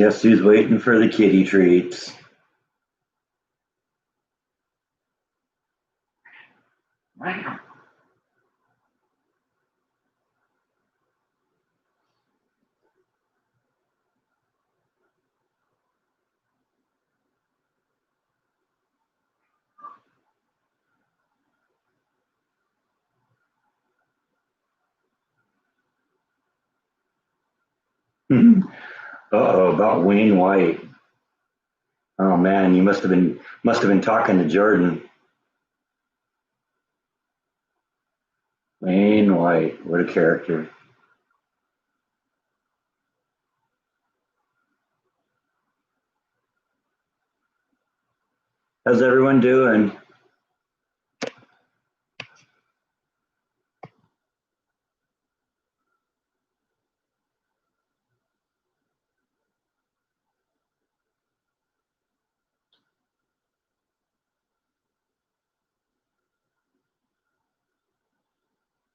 Guess who's waiting for the kitty treats? Uh-oh, about Wayne White. Oh man, you must have been talking to Jordan. Wayne White, what a character. How's everyone doing?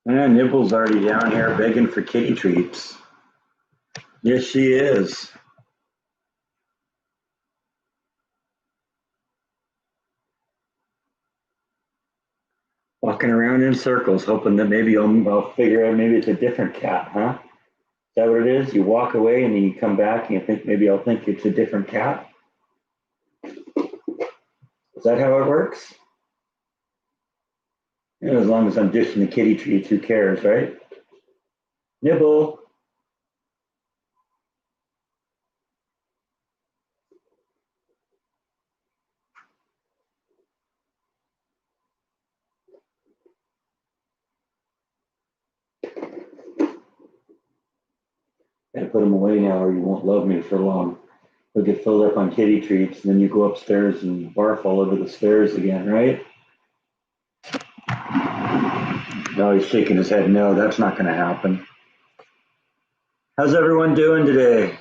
Yeah, Nibble's already down here begging for kitty treats. Yes, she is. Walking around in circles, hoping that maybe I'll figure out maybe it's a different cat, huh? Is that what it is? You walk away and then you come back and you think maybe I'll think it's a different cat? Is that how it works? Yeah, as long as I'm dishing the kitty treats, who cares, right? Nibble. Gotta put them away now or you won't love me for long. They'll get filled up on kitty treats and then you go upstairs and barf all over the stairs again, right? No, he's shaking his head. No, that's not going to happen. How's everyone doing today?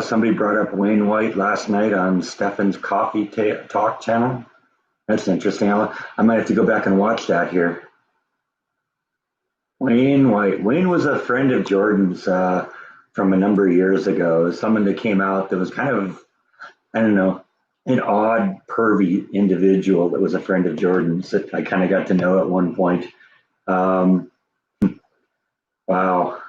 Somebody brought up Wayne White last night on Stefan's Coffee Talk channel. That's interesting. I might have to go back and watch that here. Wayne White. Wayne was a friend of Jordan's from a number of years ago. Someone that came out that was kind of, I don't know, an odd, pervy individual that was a friend of Jordan's that I kind of got to know at one point. Um, wow.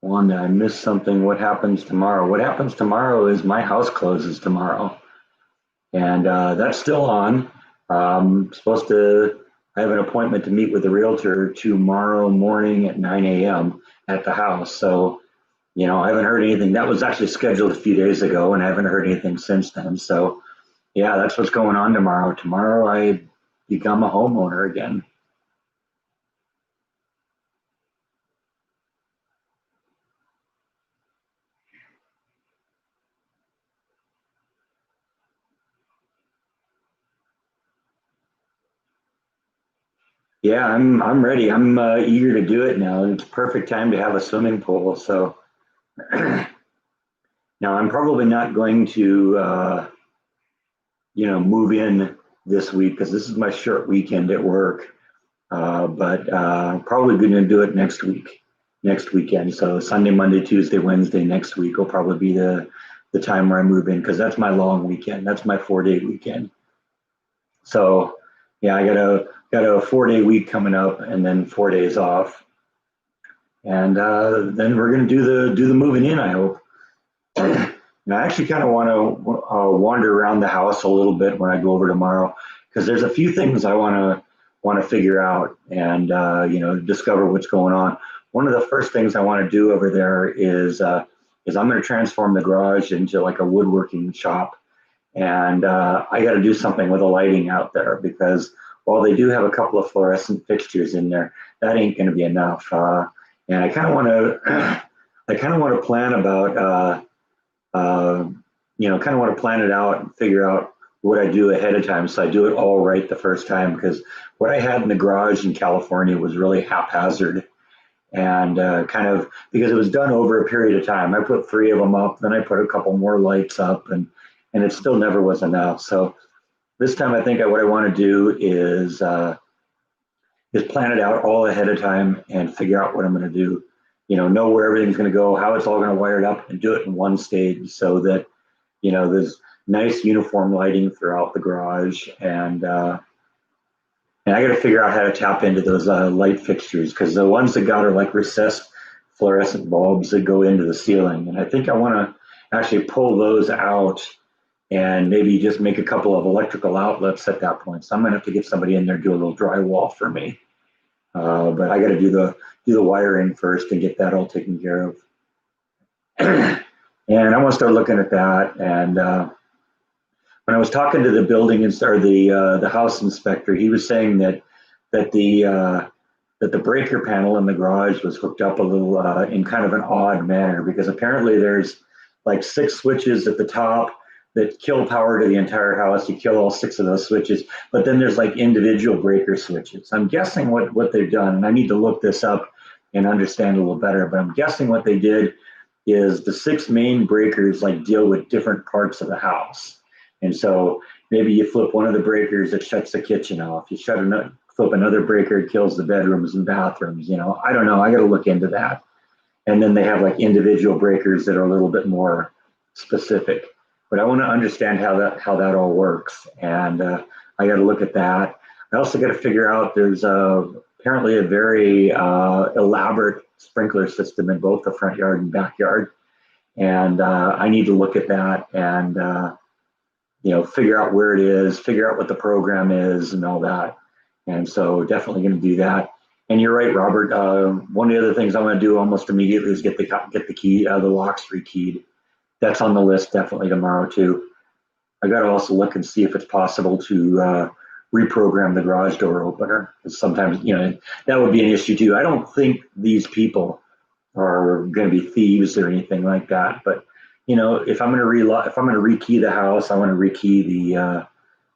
Wanda, I missed something. What happens tomorrow? What happens tomorrow is my house closes tomorrow, and that's still on. Supposed to. I have an appointment to meet with the realtor tomorrow morning at 9 a.m. at the house. So, I haven't heard anything. That was actually scheduled a few days ago, and I haven't heard anything since then. So, yeah, that's what's going on tomorrow. Tomorrow, I become a homeowner again. Yeah, I'm ready. I'm eager to do it now. It's perfect time to have a swimming pool. So now I'm probably not going to move in this week because this is my short weekend at work. But probably going to do it next weekend. So Sunday, Monday, Tuesday, Wednesday next week will probably be the time where I move in because that's my long weekend. That's my 4 day weekend. So yeah, I got a 4 day week coming up and then 4 days off, and then we're gonna do the moving in. I hope. And I actually kind of want to wander around the house a little bit when I go over tomorrow because there's a few things I want to figure out and discover what's going on. One of the first things I want to do over there is I'm going to transform the garage into like a woodworking shop, and I got to do something with the lighting out there because while they do have a couple of fluorescent fixtures in there, that ain't going to be enough. And I kind of want to I kind of want to plan about. Uh, kind of want to plan it out and figure out what I do ahead of time. So I do it all right the first time because what I had in the garage in California was really haphazard. and kind of because it was done over a period of time. I put 3 of them up, then I put a couple more lights up, and it still never was enough. So this time, I think what I want to do is plan it out all ahead of time and figure out what I'm going to do. Know where everything's going to go, how it's all going to wire it up, and do it in one stage so that there's nice uniform lighting throughout the garage, and I got to figure out how to tap into those light fixtures because the ones that got are like recessed fluorescent bulbs that go into the ceiling, and I think I want to actually pull those out and maybe just make a couple of electrical outlets at that point. So I'm gonna have to get somebody in there to do a little drywall for me, but I got to do the wiring first and get that all taken care of. And I want to start looking at that. And when I was talking to the building or the house inspector, he was saying that the breaker panel in the garage was hooked up a little in kind of an odd manner because apparently there's like 6 switches at the top that kill power to the entire house. You kill all 6 of those switches, but then there's like individual breaker switches. I'm guessing what they've done, and I need to look this up and understand a little better, but I'm guessing what they did is the 6 main breakers like deal with different parts of the house. And so maybe you flip one of the breakers that shuts the kitchen off. You flip another breaker, it kills the bedrooms and bathrooms. I don't know. I got to look into that. And then they have like individual breakers that are a little bit more specific. But I want to understand how that all works, and I got to look at that. I also got to figure out there's apparently a very elaborate sprinkler system in both the front yard and backyard, and I need to look at that and figure out where it is, figure out what the program is, and all that. And so definitely going to do that. And you're right, Robert. One of the other things I'm going to do almost immediately is get the key, the locks rekeyed. That's on the list definitely tomorrow too. I got to also look and see if it's possible to reprogram the garage door opener. Sometimes, that would be an issue too. I don't think these people are going to be thieves or anything like that. But if I'm going to rekey the house, I want to rekey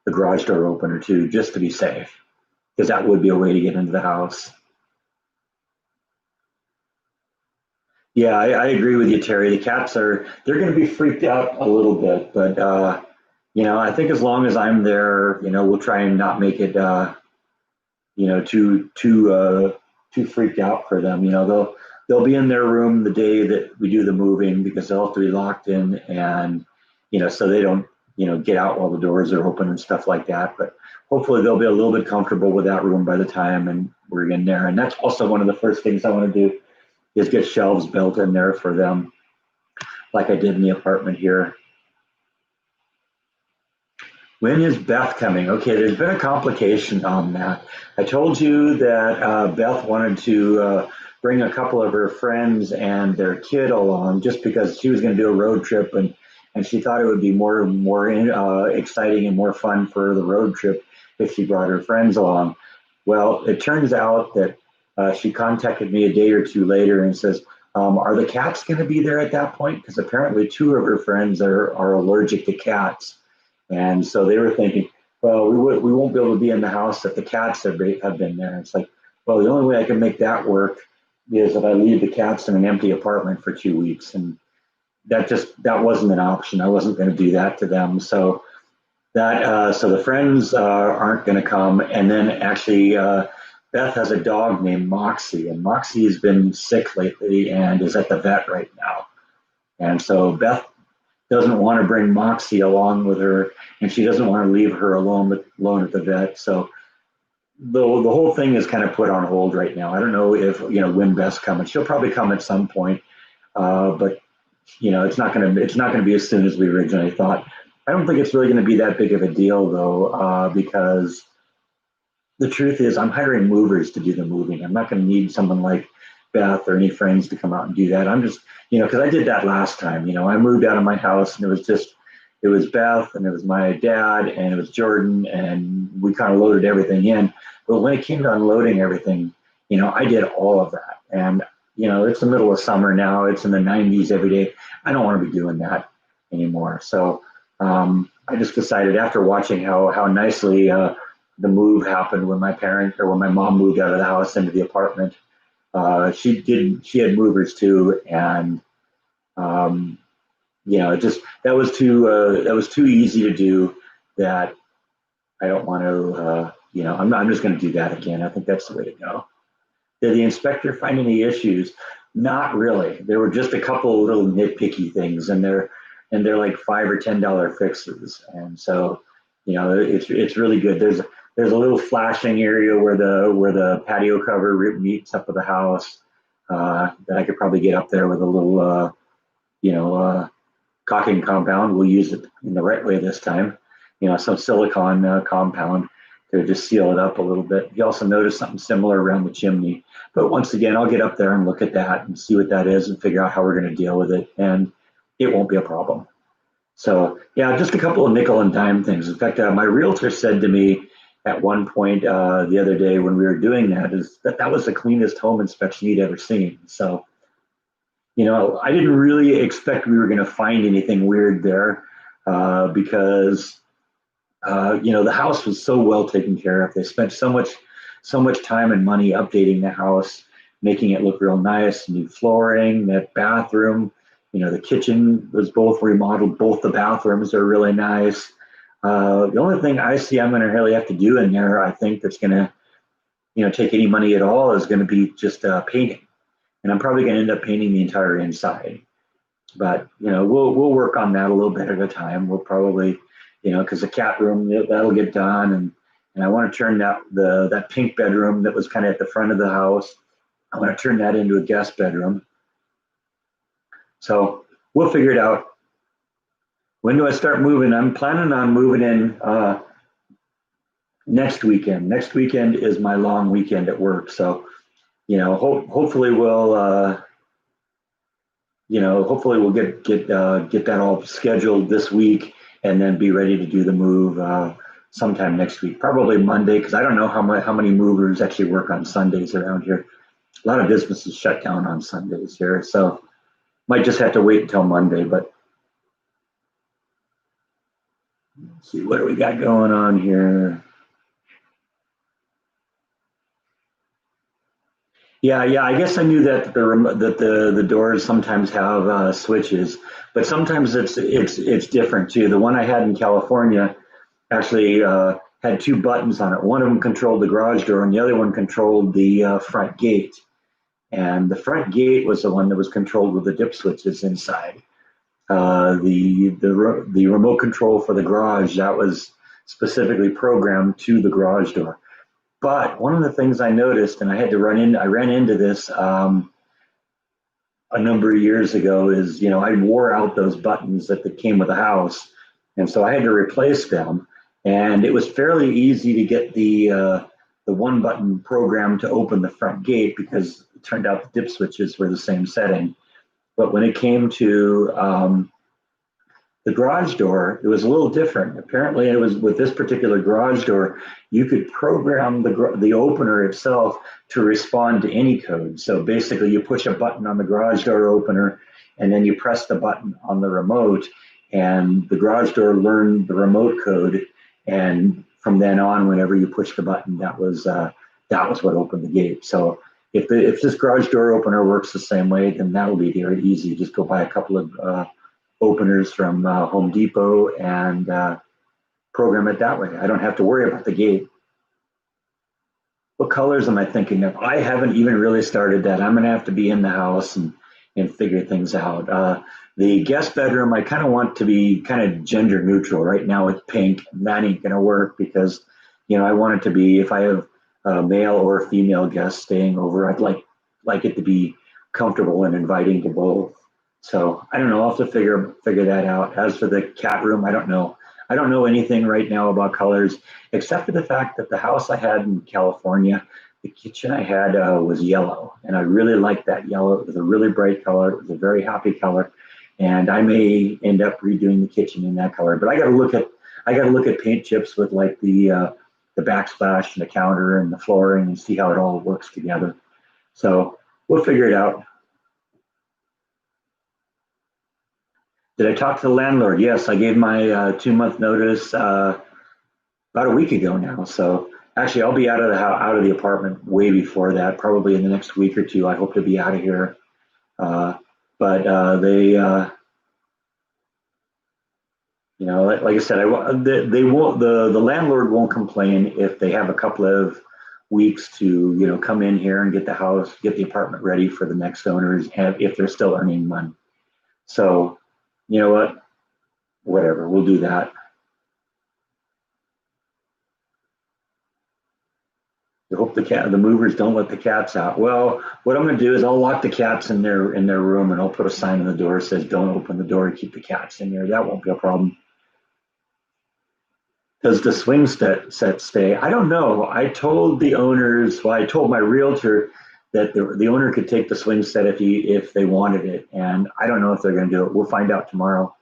the garage door opener too, just to be safe, because that would be a way to get into the house. Yeah, I agree with you, Terry. The cats they're going to be freaked out a little bit, but I think as long as I'm there, we'll try and not make it, too freaked out for them. They'll be in their room the day that we do the moving because they'll have to be locked in, and so they don't, get out while the doors are open and stuff like that. But hopefully they'll be a little bit comfortable with that room by the time and we're in there. And that's also one of the first things I want to do is get shelves built in there for them, like I did in the apartment here. When is Beth coming? Okay, there's been a complication on that. I told you that Beth wanted to bring a couple of her friends and their kid along just because she was going to do a road trip, and she thought it would be more exciting and more fun for the road trip if she brought her friends along. Well, it turns out that she contacted me a day or two later and says, are the cats going to be there at that point? Because apparently 2 of her friends are allergic to cats. And so they were thinking, well, we won't be able to be in the house if the cats have been there. It's like, well, the only way I can make that work is if I leave the cats in an empty apartment for 2 weeks. And that wasn't an option. I wasn't going to do that to them. So so the friends aren't going to come. And then actually, Beth has a dog named Moxie, and Moxie has been sick lately and is at the vet right now. And so Beth doesn't want to bring Moxie along with her, and she doesn't want to leave her alone at the vet. So the whole thing is kind of put on hold right now. I don't know if when Beth's coming. She'll probably come at some point, but it's not going to be as soon as we originally thought. I don't think it's really going to be that big of a deal though, because the truth is I'm hiring movers to do the moving. I'm not going to need someone like Beth or any friends to come out and do that. I'm just, because I did that last time. I moved out of my house and it was Beth and it was my dad and it was Jordan, and we kind of loaded everything in. But when it came to unloading everything, I did all of that. And, it's the middle of summer now. It's in the 90s every day. I don't want to be doing that anymore. So I just decided after watching how nicely the move happened when my mom moved out of the house into the apartment, She had movers too, and um, just that was too easy to do. That I don't want to. I'm just going to do that again. I think that's the way to go. Did the inspector find any issues? Not really. There were just a couple of little nitpicky things, and they're like $5 or $10 fixes. And so, it's really good. There's a little flashing area where the patio cover meets up with the house, that I could probably get up there with a little you know caulking compound. We'll use it in the right way this time. Some silicone compound to just seal it up a little bit. You also notice something similar around the chimney. But once again, I'll get up there and look at that and see what that is and figure out how we're going to deal with it. And it won't be a problem. So, yeah, just a couple of nickel and dime things. In fact, my realtor said to me at one point the other day when we were doing that, is that was the cleanest home inspection he'd ever seen. So, I didn't really expect we were going to find anything weird there, because the house was so well taken care of. They spent so much time and money updating the house, making it look real nice, new flooring, that bathroom. The kitchen was both remodeled. Both the bathrooms are really nice. The only thing I see I'm going to really have to do in there, I think, that's going to, take any money at all, is going to be just painting. And I'm probably going to end up painting the entire inside. But we'll work on that a little bit at a time. We'll probably, because the cat room, that'll get done, and I want to turn that pink bedroom that was kind of at the front of the house, I want to turn that into a guest bedroom. So we'll figure it out. When do I start moving? I'm planning on moving in next weekend. Next weekend is my long weekend at work. So hopefully we'll get that all scheduled this week, and then be ready to do the move sometime next week, probably Monday, because I don't know how many movers actually work on Sundays around here. A lot of businesses shut down on Sundays here, so might just have to wait until Monday. But let's see, what do we got going on here? Yeah, I guess I knew that the doors sometimes have switches, but sometimes it's different too. The one I had in California actually had two buttons on it. One of them controlled the garage door, and the other one controlled the front gate. And the front gate was the one that was controlled with the dip switches inside. The remote control for the garage, that was specifically programmed to the garage door. But one of the things I noticed, and I ran into this a number of years ago, is I wore out those buttons that came with the house, and so I had to replace them. And it was fairly easy to get the one button program to open the front gate, because it turned out the dip switches were the same setting. But when it came to the garage door, it was a little different. Apparently, it was with this particular garage door, you could program the opener itself to respond to any code. So basically, you push a button on the garage door opener, and then you press the button on the remote, and the garage door learned the remote code. And from then on, whenever you push the button, that was what opened the gate. So if this garage door opener works the same way, then that will be very easy. Just go buy a couple of openers from Home Depot and program it that way. I don't have to worry about the gate. What colors am I thinking of? I haven't even really started that. I'm going to have to be in the house and figure things out. The guest bedroom, I kind of want to be kind of gender neutral. Right now it's pink. That ain't going to work, because I want it to be, if I have a male or a female guest staying over, I'd like it to be comfortable and inviting to both. So I don't know. I'll have to figure that out. As for the cat room, I don't know. I don't know anything right now about colors, except for the fact that the house I had in California, the kitchen I had was yellow, and I really liked that yellow. It was a really bright color. It was a very happy color, and I may end up redoing the kitchen in that color. But I got to look at paint chips with like the backsplash and the counter and the flooring, and see how it all works together. So we'll figure it out. Did I talk to the landlord? Yes, I gave my 2-month notice about a week ago now. So Actually, I'll be out of the apartment way before that, probably in the next week or two. I hope to be out of here. Uh, but they, you know, like I said, they won't. The landlord won't complain if they have a couple of weeks to, you know, come in here and get the house, get the apartment ready for the next owners, and if they're still earning money. So, you know what? Whatever, we'll do that. I hope the movers don't let the cats out. Well, what I'm going to do is I'll lock the cats in their room, and I'll put a sign on the door that says "Don't open the door. Keep the cats in there." That won't be a problem. Does the swing set stay? I don't know. I told the owners. Well, I told my realtor that the owner could take the swing set if they wanted it, and I don't know if they're going to do it. We'll find out tomorrow.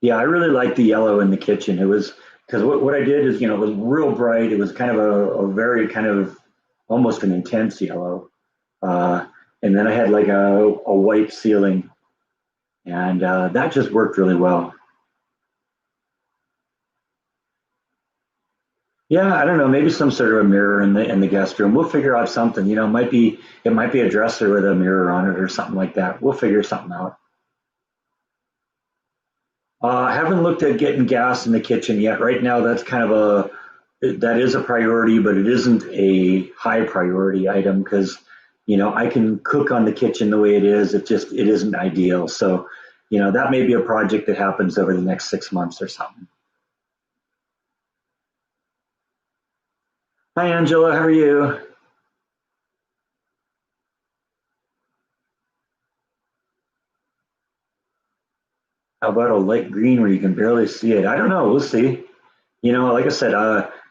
Yeah, I really liked the yellow in the kitchen. It was because what I did is, you know, it was real bright. It was kind of a very kind of almost an intense yellow. Uh, and then I had like a white ceiling, and that just worked really well. Yeah, I don't know, maybe some sort of a mirror in the guest room. We'll figure out something. You know, it might be a dresser with a mirror on it or something like that. We'll figure something out. I haven't looked at getting gas in the kitchen yet. Right now, that's kind of that is a priority, but it isn't a high priority item because, you know, I can cook on the kitchen the way it is. It isn't ideal. So, you know, that may be a project that happens over the next 6 months or something. Hi, Angela. How are you? How about a light green where you can barely see it? I don't know. We'll see. You know, like I said,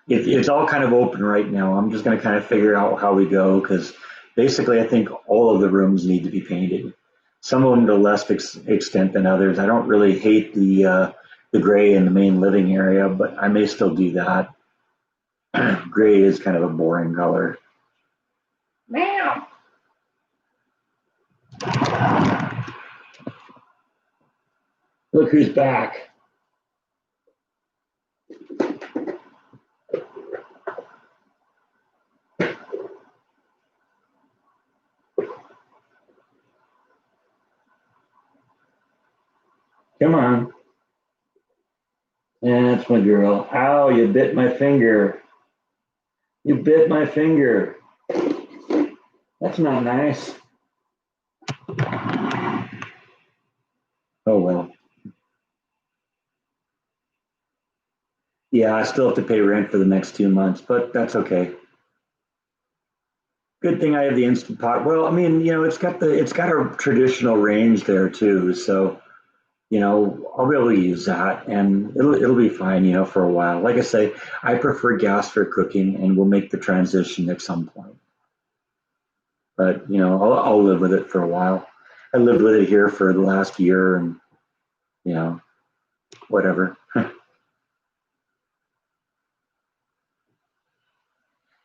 it's all kind of open right now. I'm just going to kind of figure out how we go because basically, I think all of the rooms need to be painted. Some of them to less extent than others. I don't really hate the gray in the main living area, but I may still do that. Gray is kind of a boring color. Meow. Look who's back. Come on. That's my girl. Ow, you bit my finger. You bit my finger. That's not nice. Oh well. Yeah, I still have to pay rent for the next 2 months, but that's okay. Good thing I have the Instant Pot. Well, I mean, you know, it's got a traditional range there too, so you know, I'll be able to use that, and it'll be fine, you know, for a while. Like I say, I prefer gas for cooking, and we'll make the transition at some point. But you know, I'll live with it for a while. I lived with it here for the last year, and you know, whatever.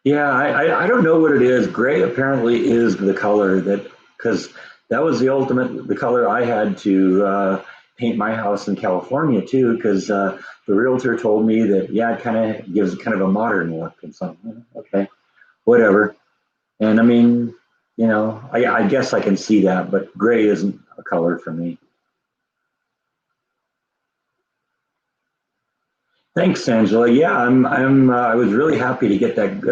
Yeah, I don't know what it is. Gray apparently is the color that because that was the color I had to paint my house in California too. Because the realtor told me that yeah, it kind of gives kind of a modern look and something. Okay, whatever. And I mean, you know, I guess I can see that, but gray isn't a color for me. Thanks, Angela. Yeah, I was really happy to get that,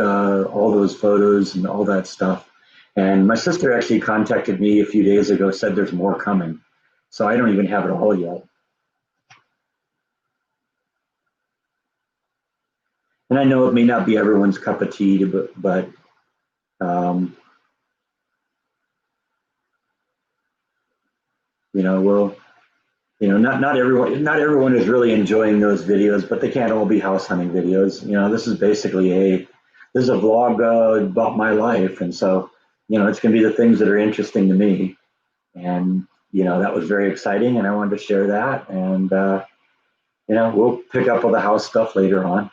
all those photos and all that stuff. And my sister actually contacted me a few days ago, said there's more coming. So I don't even have it all yet. And I know it may not be everyone's cup of tea, but you know, you know, not everyone is really enjoying those videos, but they can't all be house hunting videos. You know, this is a vlog about my life, and so you know, it's going to be the things that are interesting to me. And you know, that was very exciting, and I wanted to share that. And you know, we'll pick up with the house stuff later on.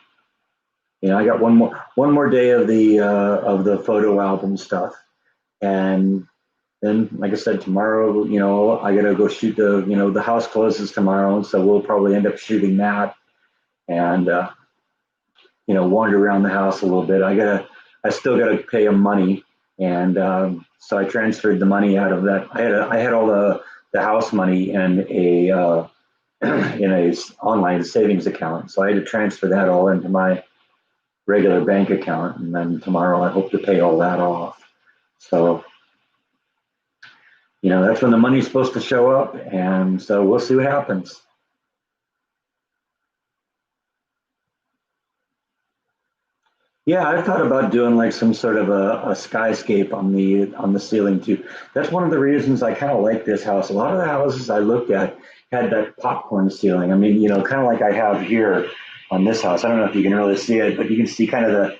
You know, I got one more day of the photo album stuff, and then, like I said, tomorrow, you know, I gotta go shoot the house closes tomorrow, so we'll probably end up shooting that. and wander around the house a little bit. I still gotta pay him money, and so I transferred the money out of that. I had all the house money in in a online savings account, so I had to transfer that all into my regular bank account, and then tomorrow I hope to pay all that off. So that's when the money's supposed to show up, and so we'll see what happens. Yeah, I've thought about doing like some sort of a skyscape on the ceiling too. That's one of the reasons I kind of like this house. A lot of the houses I looked at had that popcorn ceiling. I mean, kind of like I have here on this house. I don't know if you can really see it, but you can see kind of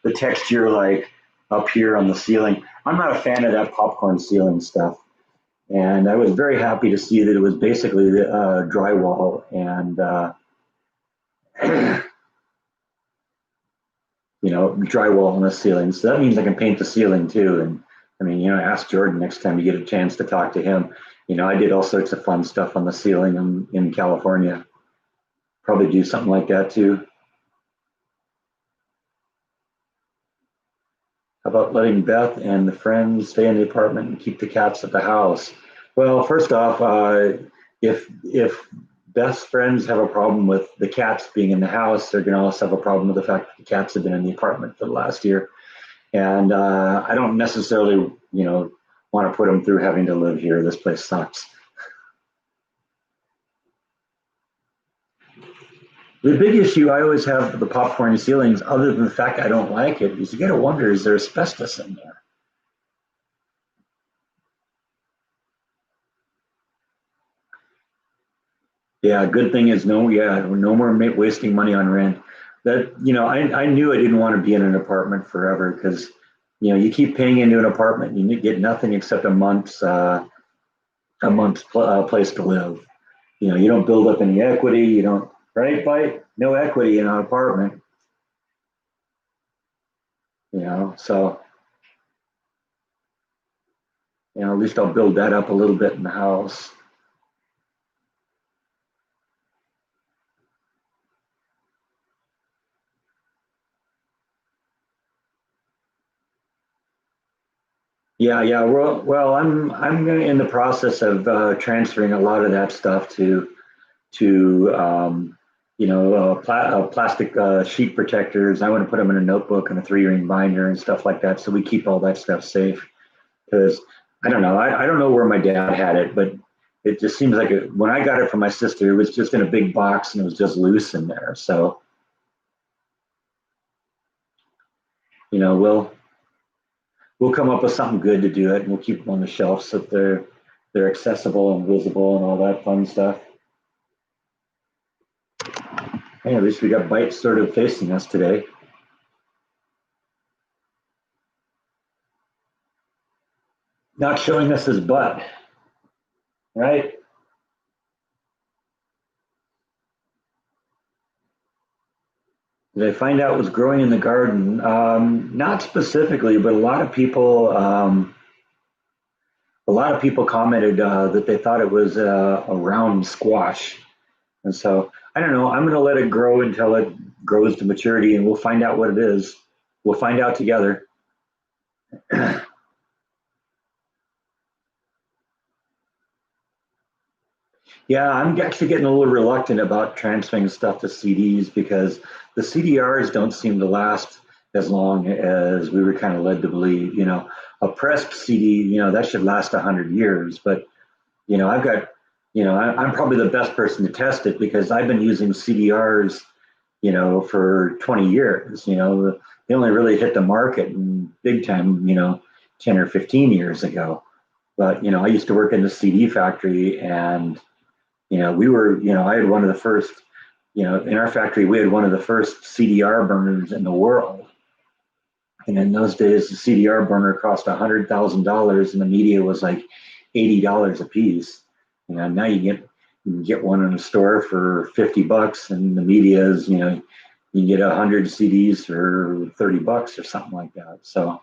the texture like up here on the ceiling. I'm not a fan of that popcorn ceiling stuff. And I was very happy to see that it was basically the drywall and drywall on the ceiling. So that means I can paint the ceiling too. And I mean, ask Jordan next time you get a chance to talk to him. I did all sorts of fun stuff on the ceiling in California. Probably do something like that too. How about letting Beth and the friends stay in the apartment and keep the cats at the house? Well, first off, if Beth's friends have a problem with the cats being in the house, they're going to also have a problem with the fact that the cats have been in the apartment for the last year. And I don't necessarily, want to put them through having to live here. This place sucks. The big issue I always have with the popcorn ceilings, other than the fact I don't like it, is you got to wonder, is there asbestos in there? Yeah, good thing is no more wasting money on rent. That I knew I didn't want to be in an apartment forever because you keep paying into an apartment, you get nothing except a month's place to live. You don't build up any equity. You don't, right, Bite? No equity in an apartment. So at least I'll build that up a little bit in the house. Yeah. Well, I'm in the process of transferring a lot of that stuff to plastic sheet protectors. I want to put them in a notebook and a 3-ring binder and stuff like that, so we keep all that stuff safe. Because I don't know, I don't know where my dad had it, but it just seems like when I got it from my sister, it was just in a big box and it was just loose in there. So we'll come up with something good to do it, and we'll keep them on the shelf so that they're accessible and visible and all that fun stuff. Hey, at least we got Bite sort of facing us today. Not showing us his butt, right? Did I find out it was growing in the garden? Not specifically, but a lot of people commented that they thought it was a round squash. And so I don't know. I'm going to let it grow until it grows to maturity, and we'll find out what it is. We'll find out together. Yeah, I'm actually getting a little reluctant about transferring stuff to CDs because the CDRs don't seem to last as long as we were kind of led to believe. A pressed CD, that should last 100 years. But, I've got, I'm probably the best person to test it because I've been using CDRs, for 20 years. They only really hit the market in big time, 10 or 15 years ago. But, I used to work in the CD factory, and I had one of the first, in our factory, we had one of the first CDR burners in the world. And in those days, the CDR burner cost $100,000 and the media was like $80 a piece. Now you can get one in a store for $50 and the media is, you get 100 CDs for $30 or something like that. So,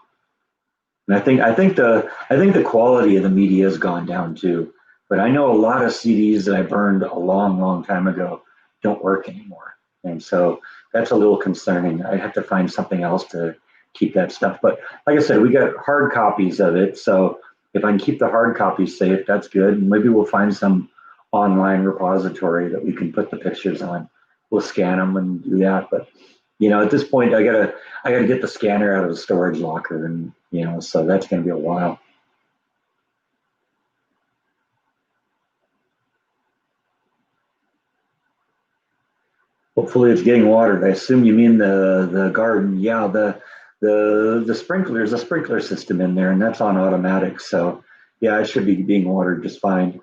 and I think the quality of the media has gone down too. But I know a lot of CDs that I burned a long, long time ago don't work anymore. And so that's a little concerning. I have to find something else to keep that stuff. But like I said, we got hard copies of it. So if I can keep the hard copies safe, that's good. Maybe we'll find some online repository that we can put the pictures on. We'll scan them and do that. But at this point, I gotta get the scanner out of the storage locker, and so that's gonna be a while. Hopefully it's getting watered. I assume you mean the garden. Yeah, the sprinkler, there's a sprinkler system in there, and that's on automatic. So yeah, it should be being watered just fine.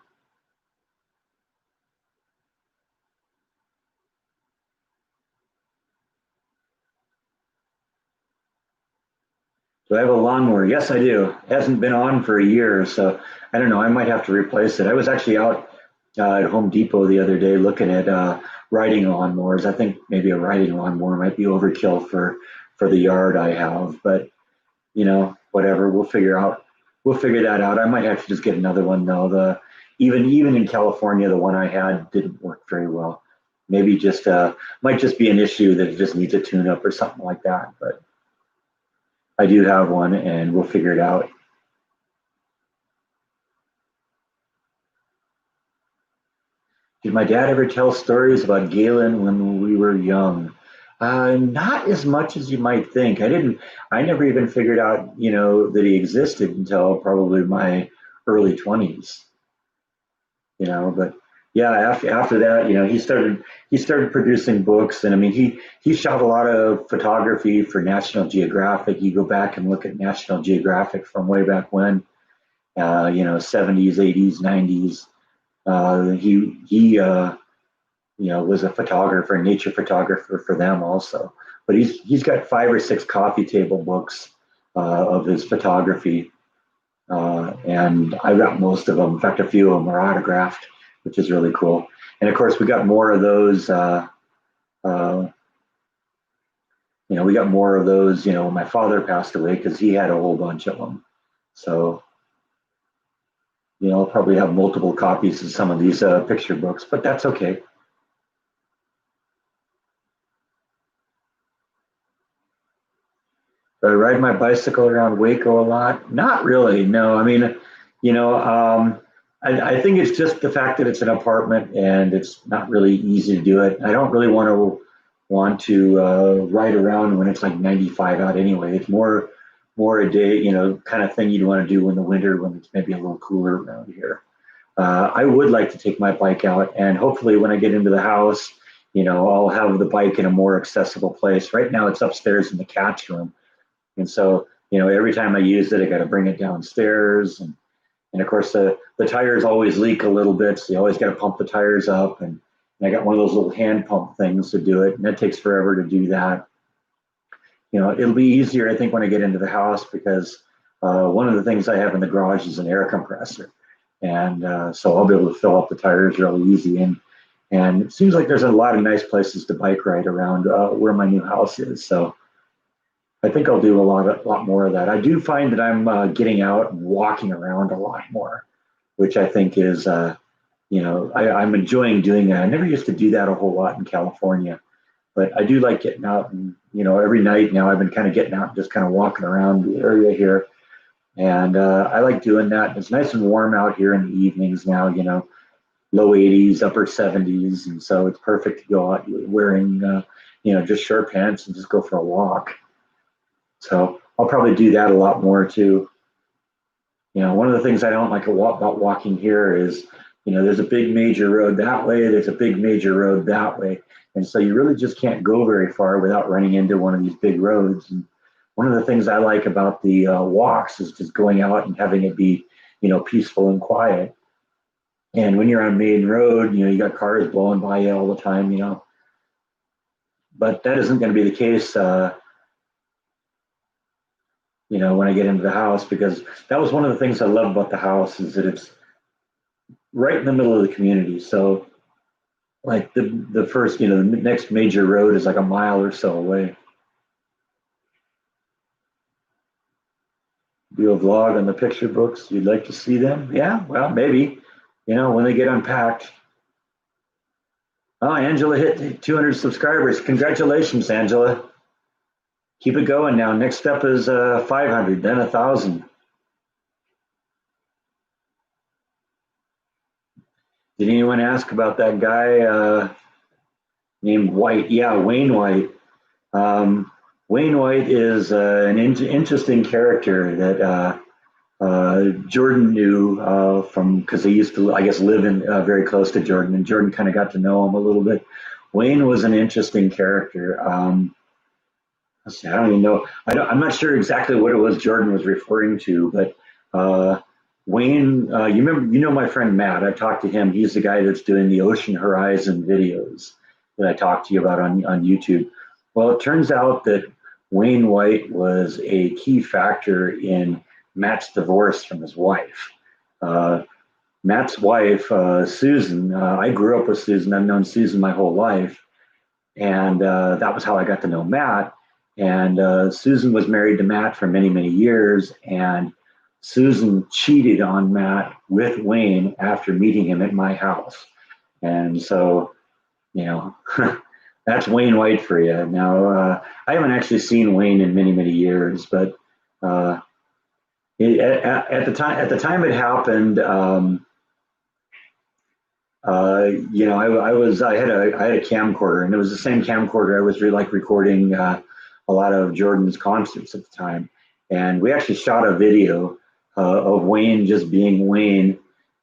Do I have a lawnmower? Yes, I do. It hasn't been on for a year, so I don't know. I might have to replace it. I was actually out at Home Depot the other day looking at riding lawnmowers. I think maybe a riding lawnmower might be overkill for the yard I have, but whatever. We'll figure that out. I might have to just get another one though. The even in California, the one I had didn't work very well. Maybe just might just be an issue that it just needs a tune up or something like that. But I do have one, and we'll figure it out. Did my dad ever tell stories about Galen when we were young? Not as much as you might think. I never even figured out, that he existed until probably my early 20s. But yeah, after that, he started producing books, and I mean, he shot a lot of photography for National Geographic. You go back and look at National Geographic from way back when, 70s, 80s, 90s. He was a photographer, nature photographer for them also. But he's got 5 or 6 coffee table books of his photography, and I've got most of them. In fact, a few of them are autographed, which is really cool. And of course, we got more of those. Uh, we got more of those. When my father passed away, because he had a whole bunch of them. So I'll probably have multiple copies of some of these picture books, but that's okay. Do I ride my bicycle around Waco a lot? Not really. No, I mean, I think it's just the fact that it's an apartment and it's not really easy to do it. I don't really want to ride around when it's like 95 out anyway. It's more a day, kind of thing you'd want to do in the winter when it's maybe a little cooler around here. I would like to take my bike out, and hopefully when I get into the house, I'll have the bike in a more accessible place. Right now it's upstairs in the cat's room. And so, every time I use it, I got to bring it downstairs. And of course, the tires always leak a little bit. So you always got to pump the tires up. And I got one of those little hand pump things to do it. And that takes forever to do that. It'll be easier, I think, when I get into the house because one of the things I have in the garage is an air compressor. And so I'll be able to fill up the tires really easy. And it seems like there's a lot of nice places to bike ride around where my new house is. So I think I'll do a lot more of that. I do find that I'm getting out and walking around a lot more, which I think is, I'm enjoying doing that. I never used to do that a whole lot in California, but I do like getting out and, every night now I've been kind of getting out and just kind of walking around the area here. And I like doing that. It's nice and warm out here in the evenings now, low 80s, upper 70s. And so it's perfect to go out wearing, just short pants and just go for a walk. So I'll probably do that a lot more too. One of the things I don't like about walking here is, there's a big major road that way, there's a big major road that way. And so you really just can't go very far without running into one of these big roads. And one of the things I like about the walks is just going out and having it be, peaceful and quiet. And when you're on main road, you got cars blowing by you all the time, but that isn't going to be the case when I get into the house, because that was one of the things I love about the house is that it's right in the middle of the community. So like the first, the next major road is like a mile or so away. Do a vlog on the picture books. You'd like to see them? Yeah, well, maybe, when they get unpacked. Oh, Angela hit 200 subscribers. Congratulations, Angela. Keep it going now. Next step is 500, then 1,000. Did anyone ask about that guy named White? Yeah, Wayne White. Wayne White is an interesting character that Jordan knew from because he used to, I guess, live in very close to Jordan, and Jordan kind of got to know him a little bit. Wayne was an interesting character. Let's see, I don't even know. I'm not sure exactly what it was Jordan was referring to, but Wayne, you know my friend Matt. I talked to him. He's the guy that's doing the Ocean Horizon videos that I talked to you about on YouTube. Well, it turns out that Wayne White was a key factor in Matt's divorce from his wife. Matt's wife, Susan, I grew up with Susan. I've known Susan my whole life. And that was how I got to know Matt. And Susan was married to Matt for many, many years. And Susan cheated on Matt with Wayne after meeting him at my house. And so, you know, that's Wayne White for you. Now, I haven't actually seen Wayne in many, many years, but at the time it happened, I had a camcorder, and it was the same camcorder I was recording a lot of Jordan's concerts at the time, and we actually shot a video of Wayne just being Wayne,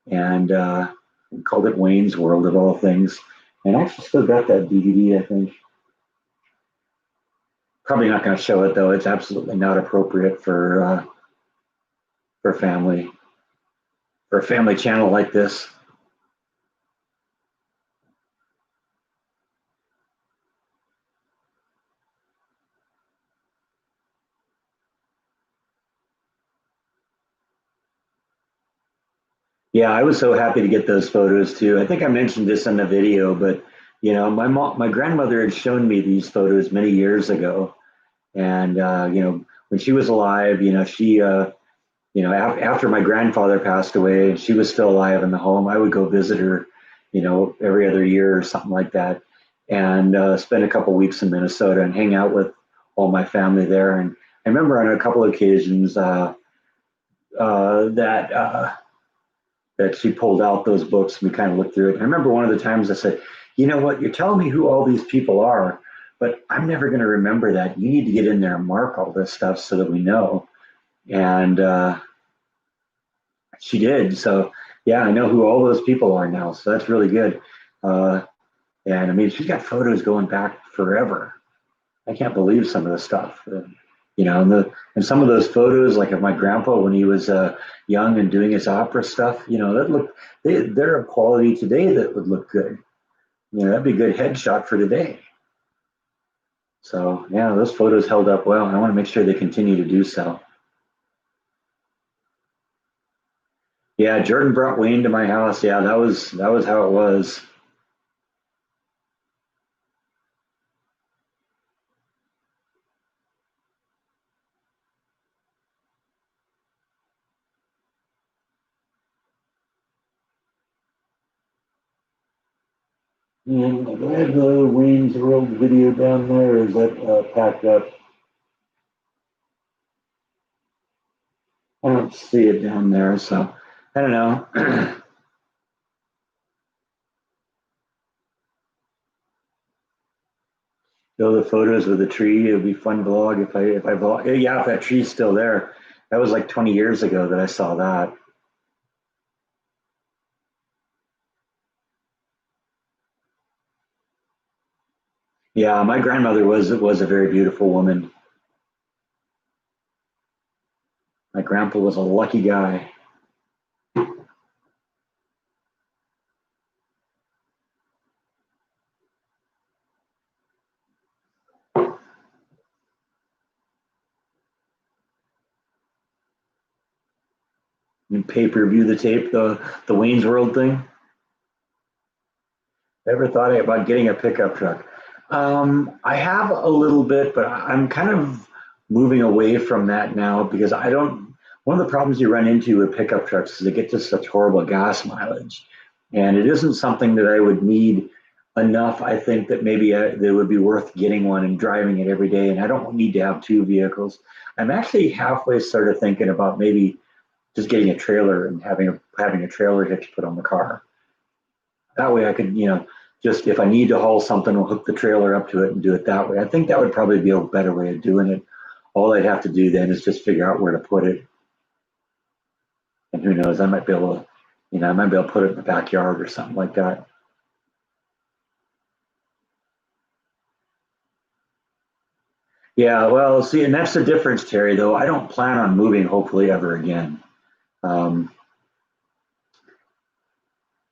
and we called it Wayne's World of all things, and I actually still got that DVD, I think. Probably not going to show it though; it's absolutely not appropriate for family, for a family channel like this. Yeah, I was so happy to get those photos too. I think I mentioned this in the video, but my grandmother had shown me these photos many years ago, and when she was alive, after my grandfather passed away and she was still alive in the home, I would go visit her, every other year or something like that, and spend a couple weeks in Minnesota and hang out with all my family there. And I remember on a couple of occasions that she pulled out those books and we kind of looked through it. I remember one of the times I said, you know what, you're telling me who all these people are, but I'm never going to remember that. You need to get in there and mark all this stuff so that we know. And she did. So, yeah, I know who all those people are now. So that's really good. And I mean, she's got photos going back forever. I can't believe some of the stuff. And some of those photos, like of my grandpa when he was young and doing his opera stuff, they're of quality today that would look good. That'd be a good headshot for today. So yeah, those photos held up well. I want to make sure they continue to do so. Yeah, Jordan brought Wayne to my house. Yeah, that was how it was. And do I have the Wayne's World video down there, or is that packed up? I don't see it down there, so I don't know. Show the photos of the tree. It would be fun vlog if I vlog. Yeah, if that tree's still there. That was like 20 years ago that I saw that. Yeah, my grandmother was a very beautiful woman. My grandpa was a lucky guy. And pay-per-view the tape, the Wayne's World thing. Ever thought about getting a pickup truck? I have a little bit, but I'm kind of moving away from that now because I don't. One of the problems you run into with pickup trucks is they get to such horrible gas mileage, and it isn't something that I would need enough, I think that maybe it would be worth getting one and driving it every day. And I don't need to have two vehicles. I'm actually halfway sort of thinking about maybe just getting a trailer and having a trailer hitch put on the car. That way I could, just if I need to haul something, I'll hook the trailer up to it and do it that way. I think that would probably be a better way of doing it. All I'd have to do then is just figure out where to put it. And who knows, I might be able to, I might be able to put it in the backyard or something like that. Yeah, well, see, and that's the difference, Terry, though. I don't plan on moving hopefully ever again. Um,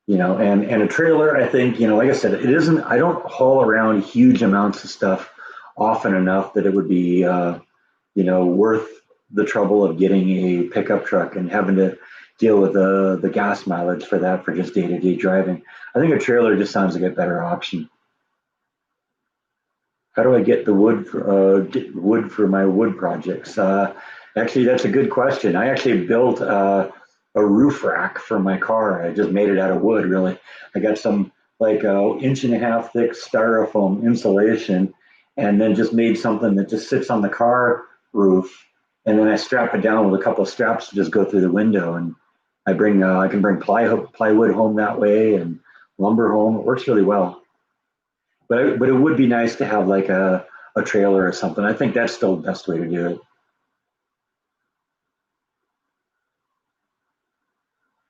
and a trailer, I think, like I said, it isn't, I don't haul around huge amounts of stuff often enough that it would be, worth the trouble of getting a pickup truck and having to deal with the gas mileage for that for just day to day driving. I think a trailer just sounds like a better option. How do I get the wood get wood for my wood projects? Actually, that's a good question. I actually built a roof rack for my car. I just made it out of wood. Really, I got some like inch and a half thick styrofoam insulation, and then just made something that just sits on the car roof, and then I strap it down with a couple of straps to just go through the window, and I can bring plywood home that way and lumber home. It works really well. But it would be nice to have like a trailer or something. I think that's still the best way to do it.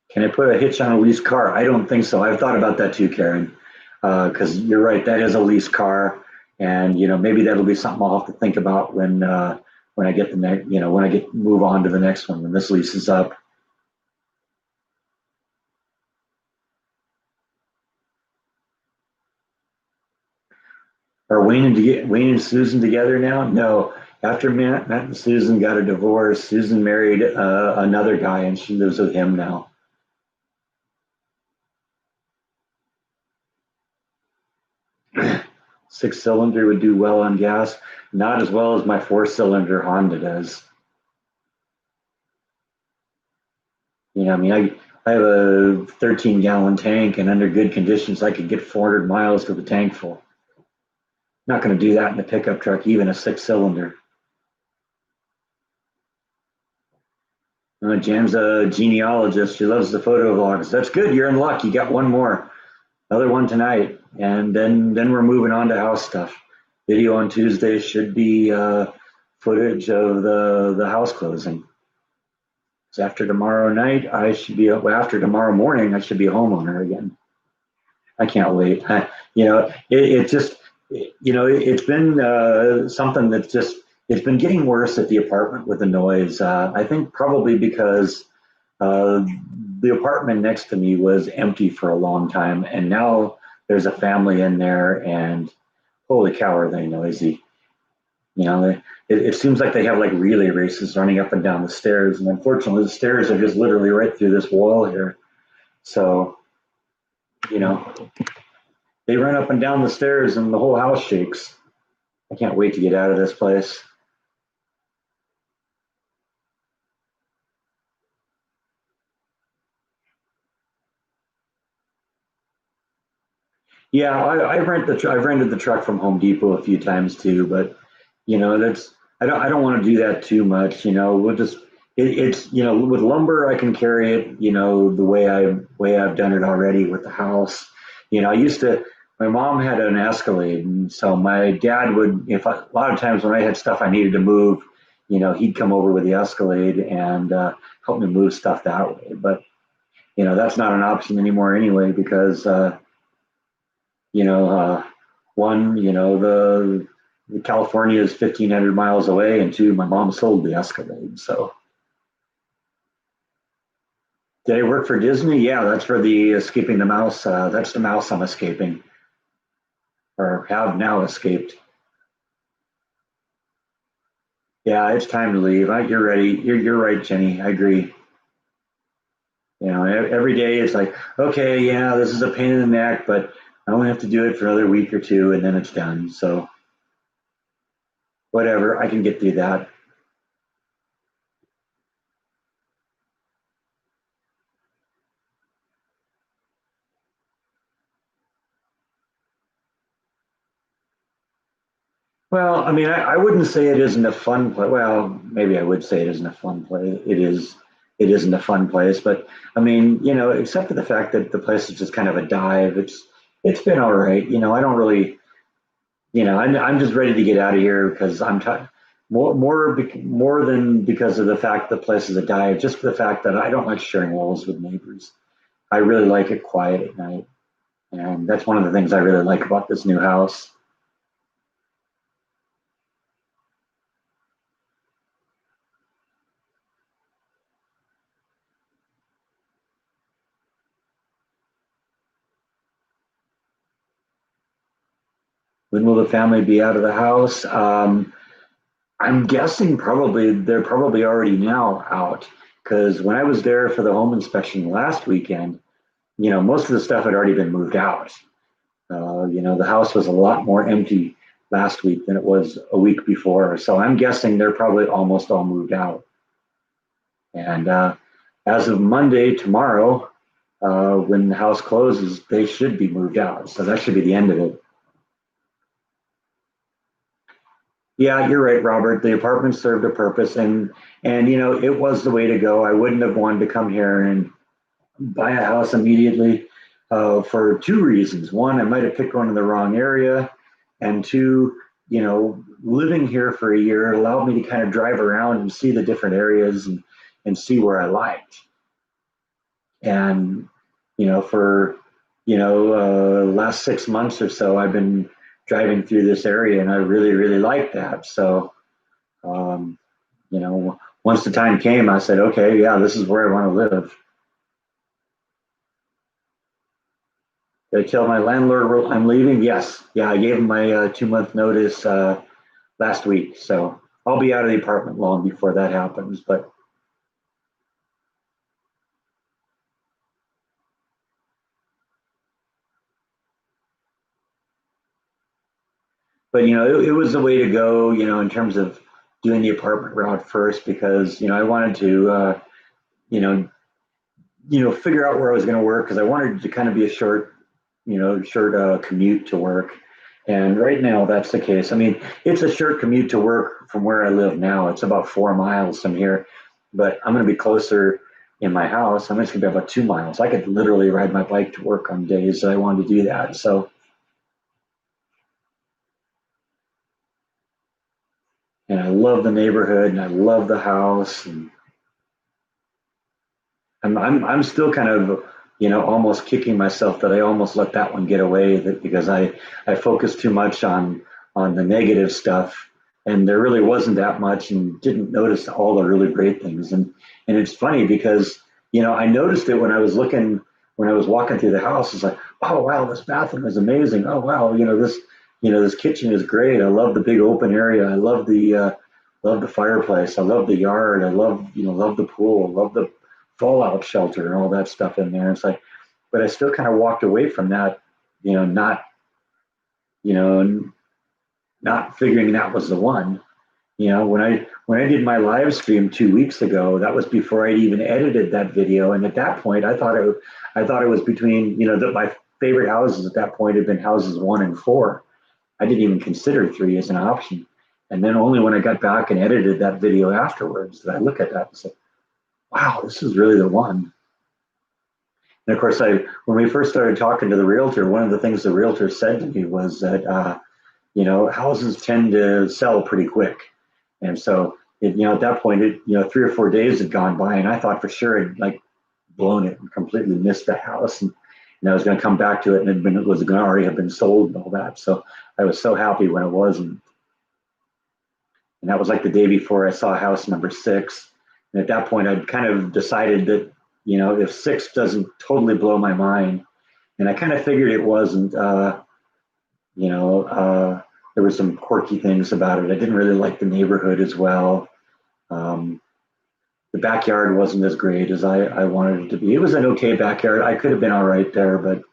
Can I put a hitch on a leased car? I don't think so. I've thought about that too, Karen. Because you're right, that is a leased car, and maybe that'll be something I'll have to think about when I get the next, when I get move on to the next one when this lease is up. Are Wayne and Susan together now? No. After Matt and Susan got a divorce, Susan married another guy, and she lives with him now. Six cylinder would do well on gas, not as well as my four-cylinder Honda does. I mean, I have a 13-gallon tank, and under good conditions, I could get 400 miles with the tank full. Not going to do that in a pickup truck, even a six-cylinder. Jam's a genealogist. She loves the photo vlogs. That's good. You're in luck. You got one more. Another one tonight, and then we're moving on to house stuff. Video on Tuesday should be footage of the house closing. So after tomorrow night, well, after tomorrow morning, I should be a homeowner again. I can't wait. It just, it's been something that's just, it's been getting worse at the apartment with the noise. I think probably because uh, the apartment next to me was empty for a long time, and now there's a family in there, and holy cow, are they noisy. It seems like they have like relay races running up and down the stairs, and unfortunately, the stairs are just literally right through this wall here. So, you know, they run up and down the stairs, and the whole house shakes. I can't wait to get out of this place. Yeah, I've rented the truck from Home Depot a few times too, but that's I don't want to do that too much. We'll just it's with lumber I can carry it. The way I've done it already with the house. I used to. My mom had an Escalade, and so my dad would if a lot of times when I had stuff I needed to move, he'd come over with the Escalade and help me move stuff that way. But that's not an option anymore anyway because you know, one, the California is 1,500 miles away, and two, my mom sold the Escalade. So did I work for Disney? Yeah, that's for the escaping the mouse. That's the mouse I'm escaping, or have now escaped. Yeah, it's time to leave. You're ready. You're right, Jenny. I agree. Every day it's like, okay, yeah, this is a pain in the neck, but I only have to do it for another week or two, and then it's done. So whatever, I can get through that. Well, I mean, I wouldn't say it isn't a fun place. Well, maybe I would say it isn't a fun place. It is. It isn't a fun place, but I mean, except for the fact that the place is just kind of a dive. It's been all right. I don't really. I'm just ready to get out of here because I'm tired. More than because of the fact the place is a dive, just for the fact that I don't like sharing walls with neighbors. I really like it quiet at night, and that's one of the things I really like about this new house. When will the family be out of the house? I'm guessing probably they're probably already now out because when I was there for the home inspection last weekend, most of the stuff had already been moved out. The house was a lot more empty last week than it was a week before. So I'm guessing they're probably almost all moved out. And as of Monday, tomorrow, when the house closes, they should be moved out. So that should be the end of it. Yeah, you're right, Robert. The apartment served a purpose, and it was the way to go. I wouldn't have wanted to come here and buy a house immediately for two reasons. One, I might have picked one in the wrong area, and two, living here for a year allowed me to kind of drive around and see the different areas and see where I liked. And for last 6 months or so, I've been driving through this area, and I really, really like that. So um, once the time came, I said, okay, yeah, this is where I want to live. Did I tell my landlord I'm leaving? Yes. Yeah, I gave him my 2 month notice last week. So I'll be out of the apartment long before that happens. But it was the way to go, in terms of doing the apartment route first because, I wanted to, you know, figure out where I was going to work because I wanted to kind of be a short commute to work. And right now, that's the case. I mean, it's a short commute to work from where I live now. It's about 4 miles from here, but I'm going to be closer in my house. I'm just going to be about 2 miles. I could literally ride my bike to work on days that I wanted to do that. So, and I love the neighborhood and I love the house. And I'm still kind of, almost kicking myself that I almost let that one get away that because I focused too much on the negative stuff and there really wasn't that much and didn't notice all the really great things. And it's funny because, I noticed it when I was walking through the house. It's like, oh wow, this bathroom is amazing. Oh wow, this kitchen is great. I love the big open area. I love the fireplace. I love the yard. I love the pool. I love the fallout shelter and all that stuff in there. It's like, but I still kind of walked away from that, not, you know, not figuring that was the one. When I did my live stream 2 weeks ago, that was before I'd even edited that video. And at that point, I thought it was between, that my favorite houses at that point had been houses 1 and 4. I didn't even consider 3 as an option. And then only when I got back and edited that video afterwards did I look at that and say, wow, this is really the one. And of course, when we first started talking to the realtor, one of the things the realtor said to me was that houses tend to sell pretty quick, and so at that point, 3 or 4 days had gone by, and I thought for sure I'd like blown it and completely missed the house, and I was going to come back to it, and it was going to already have been sold and all that. So I was so happy when it was, and that was like the day before I saw house number 6. And at that point, I'd kind of decided that, if 6 doesn't totally blow my mind, and I kind of figured it wasn't, there were some quirky things about it. I didn't really like the neighborhood as well. Um, the backyard wasn't as great as I wanted it to be. It was an okay backyard. I could have been all right there, but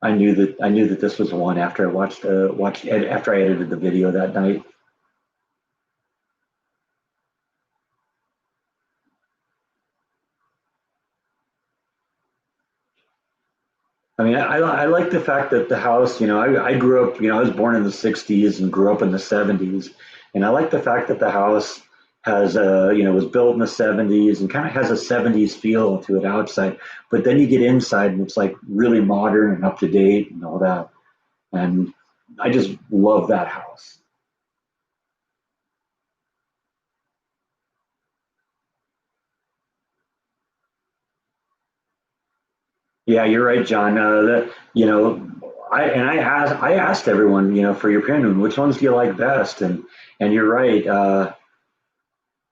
I knew that this was the one after I watched after I edited the video that night. I mean, I like the fact that the house, I grew up, I was born in the 60s and grew up in the 70s. And I like the fact that the house was built in the 70s and kind of has a 70s feel to it outside. But then you get inside and it's like really modern and up to date and all that. And I just love that house. Yeah, you're right, John. I asked everyone, for your opinion, which ones do you like best? And you're right. The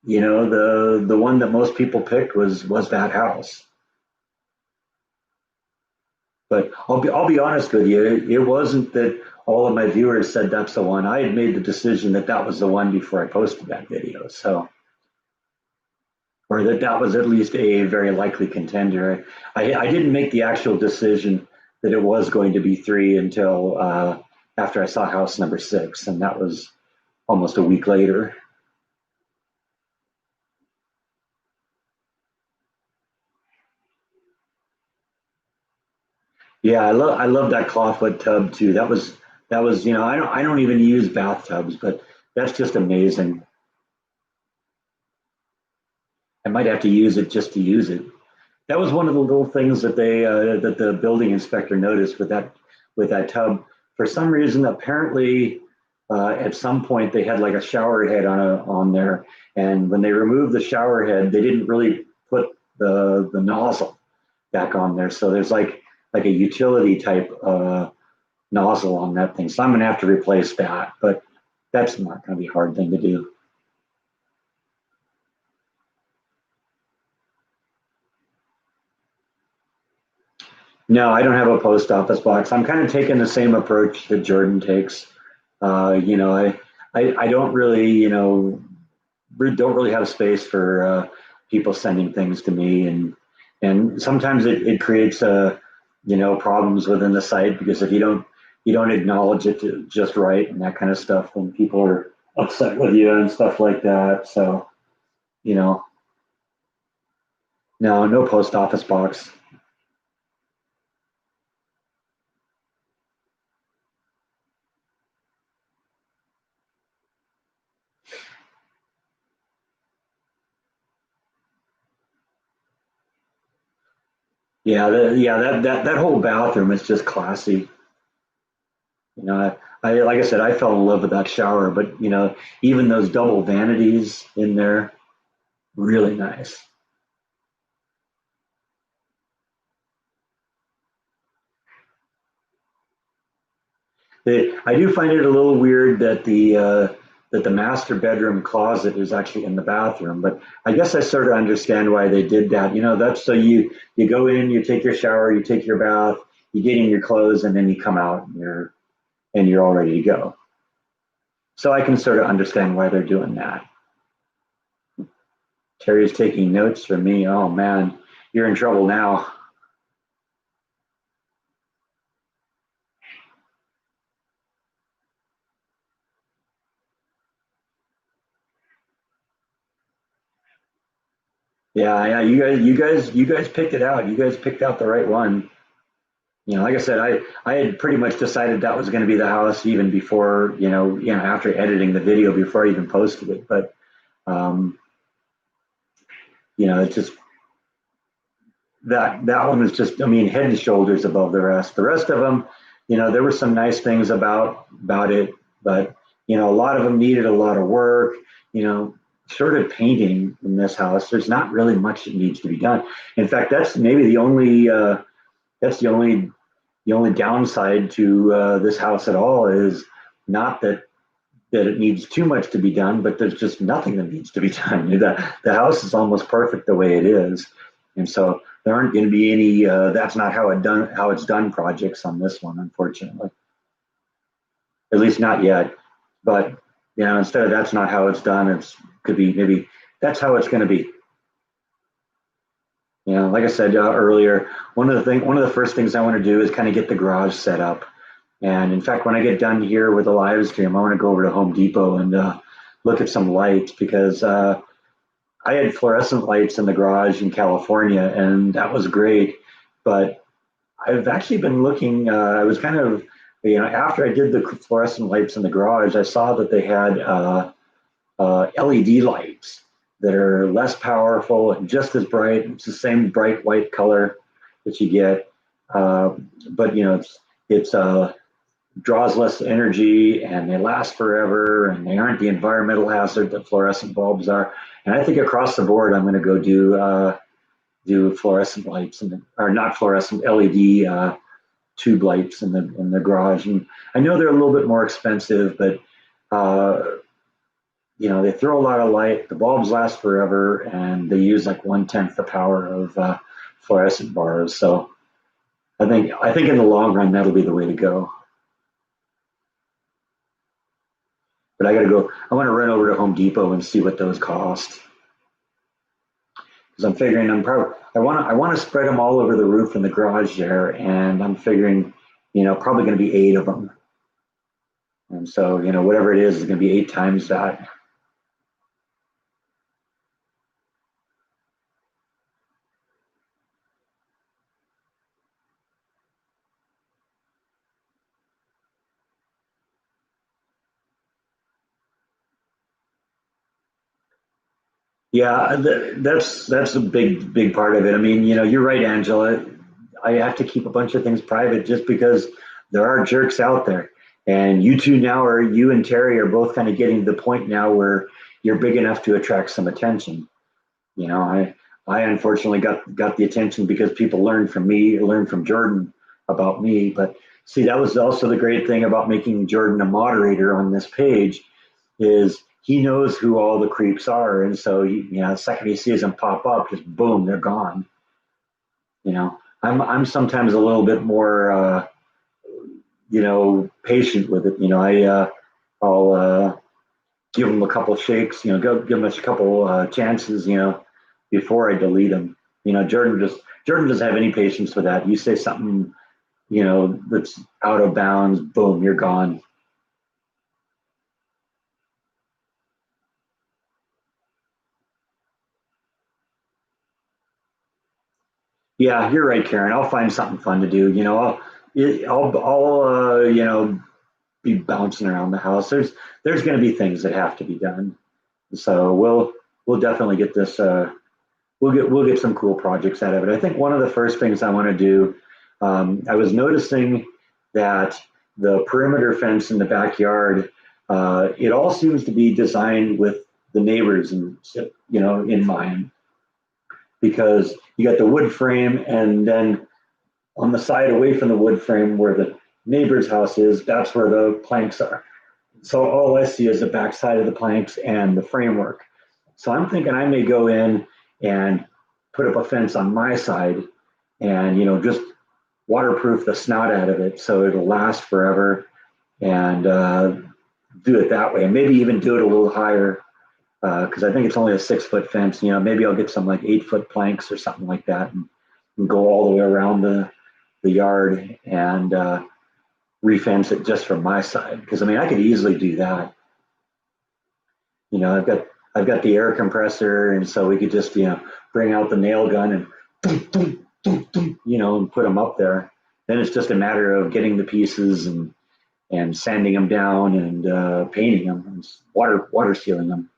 one that most people picked was that house. But I'll be honest with you, it wasn't that all of my viewers said that's the one. I had made the decision that that was the one before I posted that video. So, or that was at least a very likely contender. I didn't make the actual decision that it was going to be three until after I saw house number six, and that was almost a week later. Yeah, I love that clawfoot tub too. That was I don't even use bathtubs, but that's just amazing. I might have to use it just to use it. That was one of the little things that the building inspector noticed with that tub. For some reason, apparently, at some point they had like a shower head on there, and when they removed the shower head, they didn't really put the nozzle back on there. So there's like a utility type nozzle on that thing. So I'm gonna have to replace that, but that's not gonna be a hard thing to do. No, I don't have a post office box. I'm kind of taking the same approach that Jordan takes. I don't really, don't really have space for people sending things to me, and sometimes it creates problems within the site because if you don't acknowledge it just right and that kind of stuff, then people are upset with you and stuff like that. So, you know, no post office box. Yeah, that whole bathroom is just classy. Like I said, I fell in love with that shower, but even those double vanities in there, really nice. I do find it a little weird that the master bedroom closet is actually in the bathroom, but I guess I sort of understand why they did that. That's so you go in, you take your shower, you take your bath, you get in your clothes, and then you come out and you're all ready to go. So I can sort of understand why they're doing that. Terry's taking notes for me. Oh man, you're in trouble now. Yeah, yeah, you guys picked it out. You guys picked out the right one. Like I said, I had pretty much decided that was going to be the house even before, after editing the video before I even posted it. But um, it's just that one was just, I mean, head and shoulders above the rest. The rest of them, there were some nice things about it, but a lot of them needed a lot of work. You know, sort of painting in this house. There's not really much that needs to be done. In fact, that's the only downside to this house at all is not that it needs too much to be done, but there's just nothing that needs to be done. The house is almost perfect the way it is, and so there aren't going to be any. That's not how it's done projects on this one, unfortunately. At least not yet. But instead of that's not how it's done, it's could be maybe that's how it's going to be. Like I said earlier, one of the first things I want to do is kind of get the garage set up. And in fact, when I get done here with the live stream, I want to go over to Home Depot and look at some lights because I had fluorescent lights in the garage in California, and that was great. But I've actually been looking. I was kind of, after I did the fluorescent lights in the garage, I saw that they had LED lights that are less powerful and just as bright. It's the same bright white color that you get, uh, but it's draws less energy and they last forever and they aren't the environmental hazard that fluorescent bulbs are. And I think across the board, I'm going to go do fluorescent lights or not fluorescent LED tube lights in the garage. And I know they're a little bit more expensive, but uh, they throw a lot of light. The bulbs last forever, and they use like 1/10 the power of fluorescent bars. So I think in the long run that'll be the way to go. But I got to go. I want to run over to Home Depot and see what those cost because I'm figuring I want to spread them all over the roof in the garage there, and I'm figuring probably going to be 8 of them. And so whatever it is going to be 8 times that. Yeah, that's a big part of it. I mean, you're right, Angela. I have to keep a bunch of things private just because there are jerks out there. And you and Terry are both kind of getting to the point now where you're big enough to attract some attention. I unfortunately got the attention because people learned from Jordan about me. But see, that was also the great thing about making Jordan a moderator on this page is he knows who all the creeps are, and so the second he sees them pop up, just boom, they're gone. I'm sometimes a little bit more patient with it. I'll give them a couple shakes, go give them a couple chances, before I delete them. Jordan doesn't have any patience with that. You say something, that's out of bounds, boom, you're gone. Yeah, you're right, Karen. I'll find something fun to do. I'll be bouncing around the house. There's going to be things that have to be done. So we'll definitely get this. We'll get some cool projects out of it. I think one of the first things I want to do. I was noticing that the perimeter fence in the backyard, it all seems to be designed with the neighbors and in mind because you got the wood frame and then on the side away from the wood frame where the neighbor's house is, that's where the planks are. So all I see is the backside of the planks and the framework. So I'm thinking I may go in and put up a fence on my side and, just waterproof the snot out of it so it'll last forever and do it that way. And maybe even do it a little higher because I think it's only a 6-foot fence. Maybe I'll get some like 8-foot planks or something like that and go all the way around the yard and refence it just from my side. Because I mean, I could easily do that. I've got the air compressor, and so we could just bring out the nail gun and and put them up there. Then it's just a matter of getting the pieces and sanding them down and painting them and water sealing them.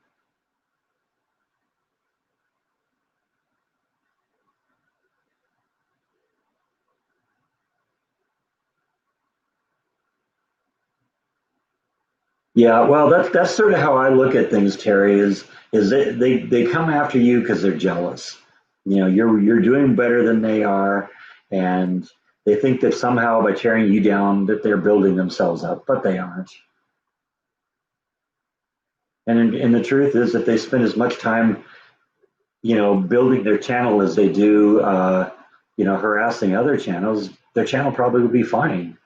Yeah, well, that's sort of how I look at things, Terry. Is they come after you because they're jealous. You're doing better than they are, and they think that somehow by tearing you down that they're building themselves up, but they aren't. And the truth is, if they spend as much time, building their channel as they do, harassing other channels, their channel probably would be fine.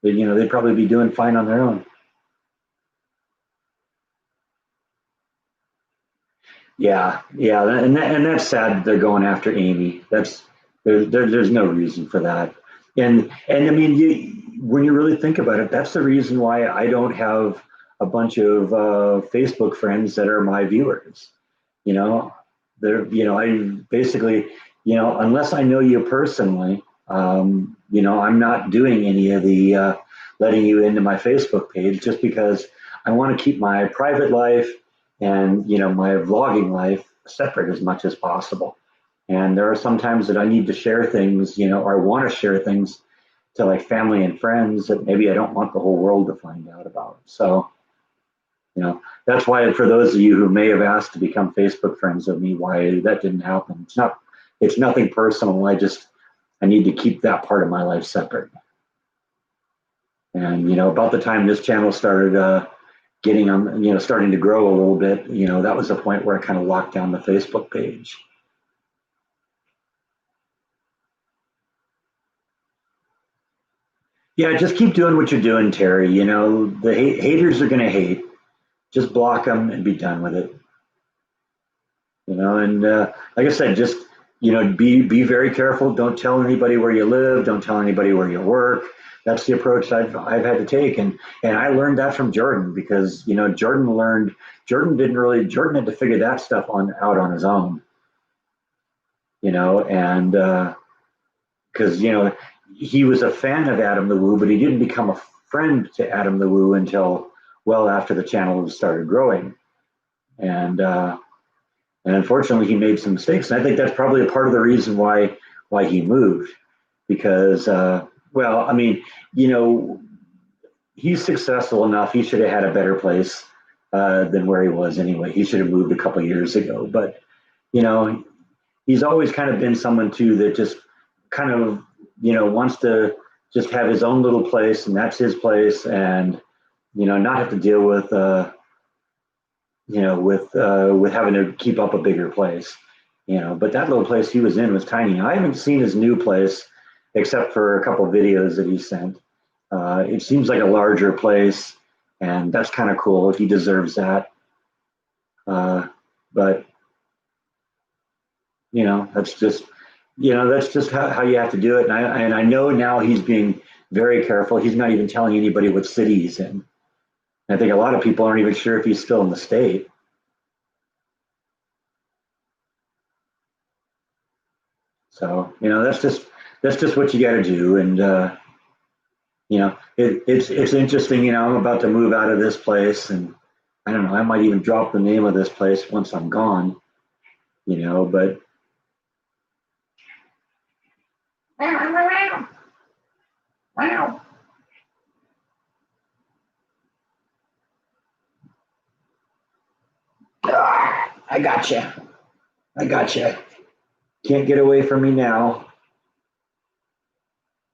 They'd probably be doing fine on their own. Yeah, yeah, and that's sad that they're going after Amy. There's no reason for that. And I mean, when you really think about it, that's the reason why I don't have a bunch of Facebook friends that are my viewers. I basically, unless I know you personally, I'm not doing any of the letting you into my Facebook page just because I want to keep my private life and my vlogging life separate as much as possible. And there are some times that I need to share things, or I want to share things to like family and friends that maybe I don't want the whole world to find out about. So, that's why for those of you who may have asked to become Facebook friends with me, why that didn't happen. It's nothing personal. I need to keep that part of my life separate. And about the time this channel started getting on, starting to grow a little bit, that was the point where I kind of locked down the Facebook page. Yeah, just keep doing what you're doing, Terry. The haters are going to hate. Just block them and be done with it. And like I said, just be very careful. Don't tell anybody where you live. Don't tell anybody where you work. That's the approach I've had to take, and I learned that from Jordan because Jordan had to figure that stuff out on his own. And because he was a fan of Adam the Woo, but he didn't become a friend to Adam the Woo until well after the channel started growing, and unfortunately he made some mistakes, and I think that's probably a part of the reason why he moved, because well, I mean, he's successful enough. He should have had a better place than where he was anyway. He should have moved a couple of years ago, but you know he's always kind of been someone too that just kind of wants to just have his own little place, and that's his place, and not have to deal with with having to keep up a bigger place. But that little place he was in was tiny. I haven't seen his new place except for a couple of videos that he sent. It seems like a larger place, and that's kind of cool. He deserves that. But that's just how you have to do it. And I know now he's being very careful. He's not even telling anybody what city he's in. I think a lot of people aren't even sure if he's still in the state. So that's just what you got to do. And it's interesting. I'm about to move out of this place, and I don't know. I might even drop the name of this place once I'm gone. But I gotcha. I gotcha. Can't get away from me now.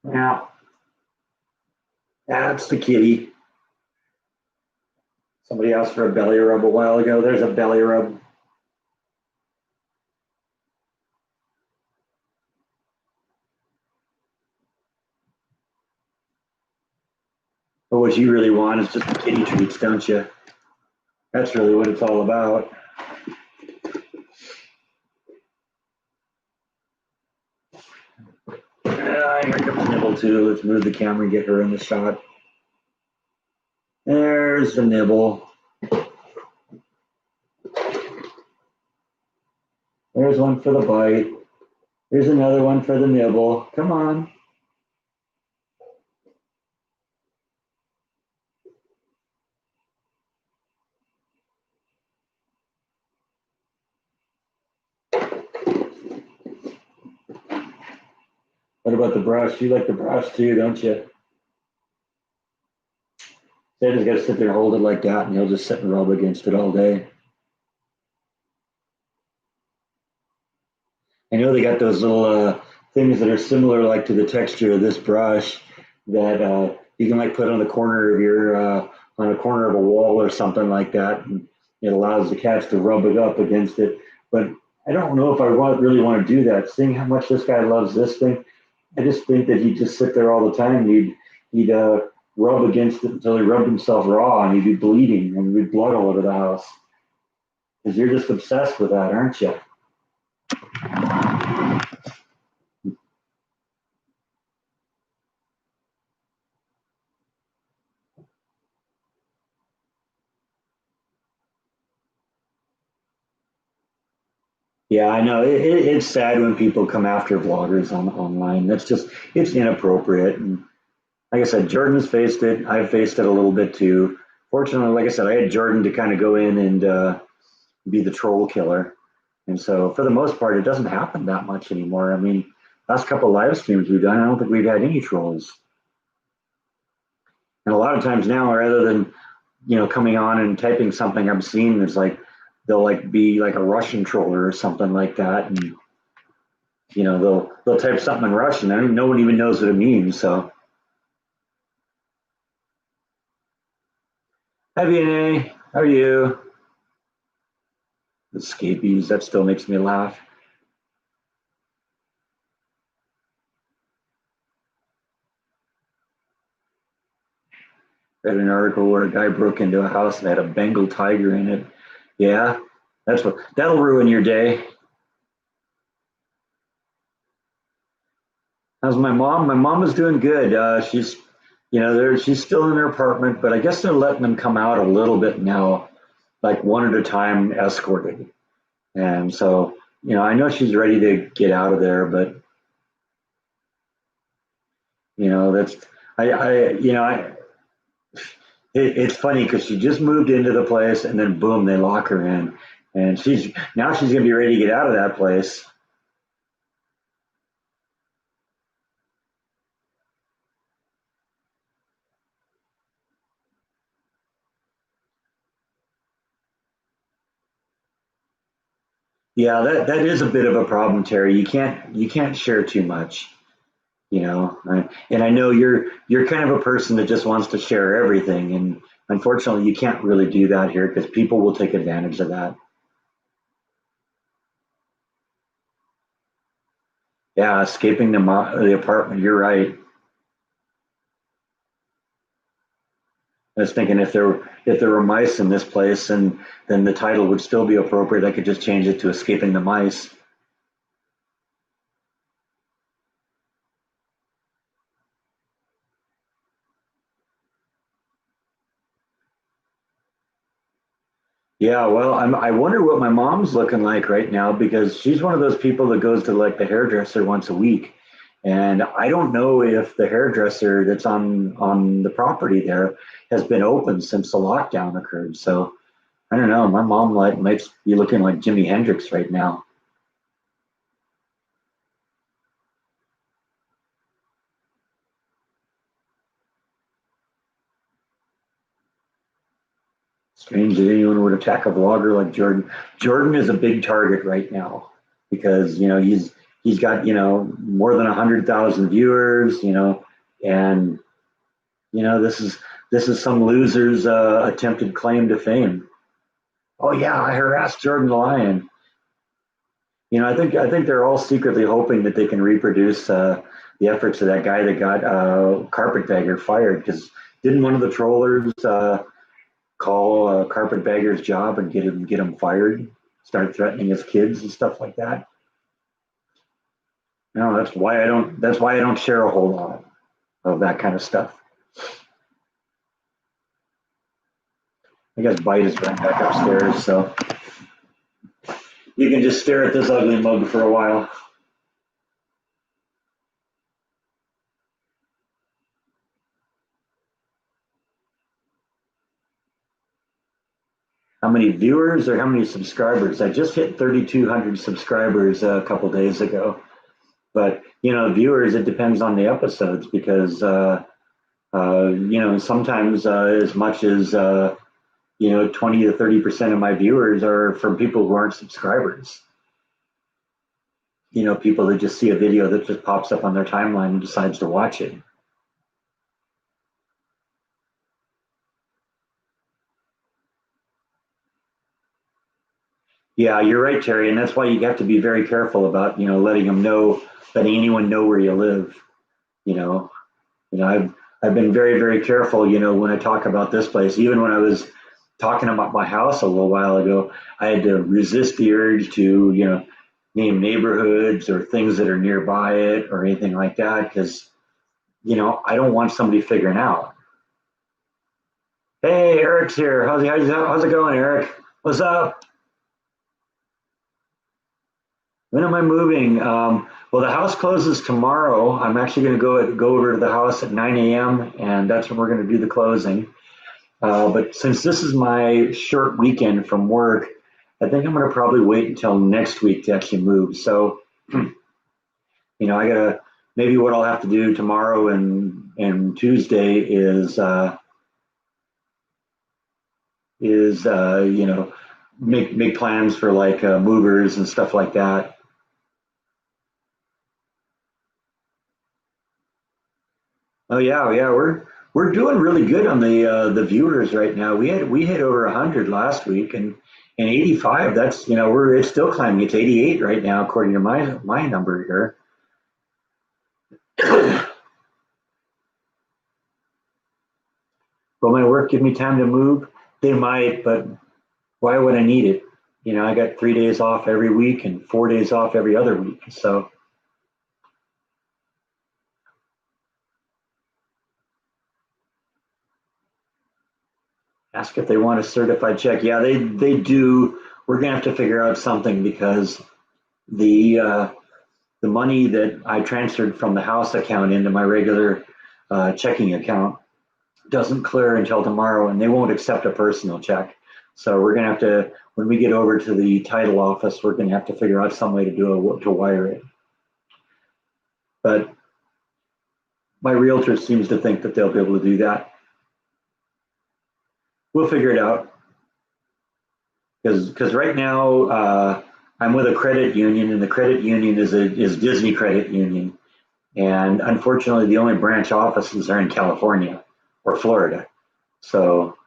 Now, that's the kitty. Somebody asked for a belly rub a while ago. There's a belly rub. But what you really want is just the kitty treats, don't you? That's really what it's all about. Here comes Nibble too. Let's move the camera and get her in the shot. There's the Nibble. There's one for the bite. There's another one for the nibble. Come on. What about the brush? You like the brush too, don't you? Santa's got to sit there and hold it like that, and he'll just sit and rub against it all day. I know they got those little things that are similar, like to the texture of this brush, that you can like put on the corner of your on a corner of a wall or something like that, and it allows the cats to rub it up against it. But I don't know if I really want to do that. Seeing how much this guy loves this thing, I just think that he'd just sit there all the time. He'd rub against it until he rubbed himself raw, and he'd be bleeding, and we'd blood all over the house. Because you're just obsessed with that, aren't you? Yeah, I know. It's sad when people come after vloggers on online. That's just it's inappropriate. And like I said, Jordan's faced it. I've faced it a little bit too. Fortunately, like I said, I had Jordan to kind of go in and be the troll killer. And so for the most part, it doesn't happen that much anymore. I mean, last couple live streams we've done, I don't think we've had any trolls. And a lot of times now, rather than coming on and typing something obscene, it's like they'll like be like a Russian troller or something like that, and they'll type something in Russian. I mean, no one even knows what it means. So, hi VNA, how are you? The scabies, that still makes me laugh. Read an article where a guy broke into a house and had a Bengal tiger in it. Yeah, that'll ruin your day. How's my mom? My mom is doing good. She's still in her apartment, but I guess they're letting them come out a little bit now, like one at a time, escorted. And so, I know she's ready to get out of there, but that's I it's funny because she just moved into the place and then boom, they lock her in, and she's gonna be ready to get out of that place. Yeah, that is a bit of a problem, Terry. You can't share too much, and I know you're kind of a person that just wants to share everything, and unfortunately, you can't really do that here because people will take advantage of that. Yeah, escaping the apartment. You're right. I was thinking if there were mice in this place, and then the title would still be appropriate. I could just change it to "Escaping the Mice." Yeah, well, I wonder what my mom's looking like right now because she's one of those people that goes to like the hairdresser once a week, and I don't know if the hairdresser that's on the property there has been open since the lockdown occurred. So I don't know. My mom like might be looking like Jimi Hendrix right now. Strange that anyone would attack a vlogger like Jordan. Jordan is a big target right now because he's got more than 100,000 viewers. And this is some loser's attempted claim to fame. Oh yeah, I harassed Jordan the Lion. I think they're all secretly hoping that they can reproduce the efforts of that guy that got Carpetbagger fired because didn't one of the trollers call Carpetbagger's job and get him fired, start threatening his kids and stuff like that? No, that's why I don't share a whole lot of that kind of stuff. I guess Bite is right back upstairs, so you can just stare at this ugly mug for a while. How many viewers or how many subscribers? I just hit 3,200 subscribers a couple days ago. But viewers, it depends on the episodes because sometimes as much as 20 to 30% of my viewers are from people who aren't subscribers. People that just see a video that just pops up on their timeline and decides to watch it. Yeah, you're right, Terry, and that's why you have to be very careful about letting anyone know where you live. You know, I've been very very careful. When I talk about this place, even when I was talking about my house a little while ago, I had to resist the urge to name neighborhoods or things that are nearby it or anything like that because I don't want somebody figuring out. Hey, Eric's here. How's it going, Eric? What's up? When am I moving? Well, the house closes tomorrow. I'm actually going to go over to the house at 9 a.m. and that's when we're going to do the closing. But since this is my short weekend from work, I think I'm going to probably wait until next week to actually move. So, I gotta maybe what I'll have to do tomorrow and Tuesday is make plans for like movers and stuff like that. Oh yeah, yeah, we're doing really good on the viewers right now. We hit over 100 last week and 85. That's we're it's still climbing. It's 88 right now according to my number here. Will my work give me time to move? They might, but why would I need it? I got 3 days off every week and 4 days off every other week. So ask if they want a certified check. Yeah, they do. We're gonna have to figure out something because the the money that I transferred from the house account into my regular checking account doesn't clear until tomorrow, and they won't accept a personal check. So we're gonna have to, when we get over to the title office, we're gonna have to figure out some way to wire it. But my realtor seems to think that they'll be able to do that. We'll figure it out because right now I'm with a credit union, and the credit union is Disney Credit Union, and unfortunately, the only branch offices are in California or Florida. So,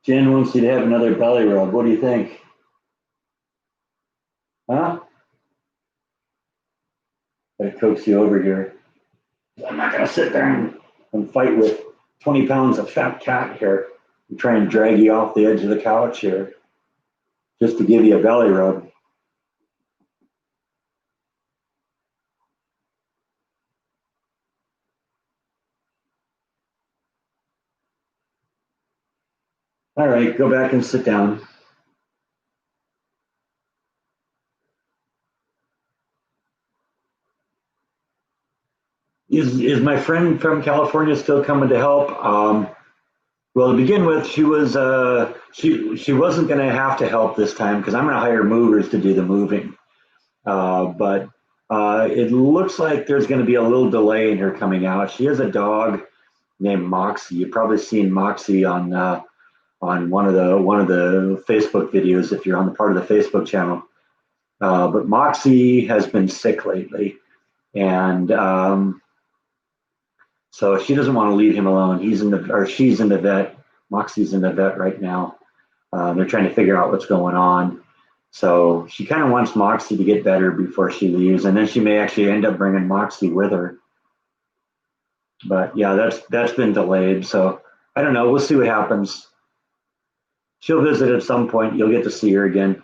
Jen wants you to have another belly rub. What do you think? Huh? Gotta coax you over here. I'm not gonna sit there and fight with 20 pounds of fat cat here and try and drag you off the edge of the couch here just to give you a belly rub. All right, go back and sit down. Is my friend from California still coming to help? Well, to begin with, she wasn't going to have to help this time because I'm going to hire movers to do the moving. But it looks like there's going to be a little delay in her coming out. She has a dog named Moxie. You've probably seen Moxie on one of the Facebook videos if you're on the part of the Facebook channel. But Moxie has been sick lately, and so she doesn't want to leave him alone. She's in the vet. Moxie's in the vet right now. They're trying to figure out what's going on. So she kind of wants Moxie to get better before she leaves, and then she may actually end up bringing Moxie with her. But yeah, that's been delayed. So I don't know. We'll see what happens. She'll visit at some point. You'll get to see her again.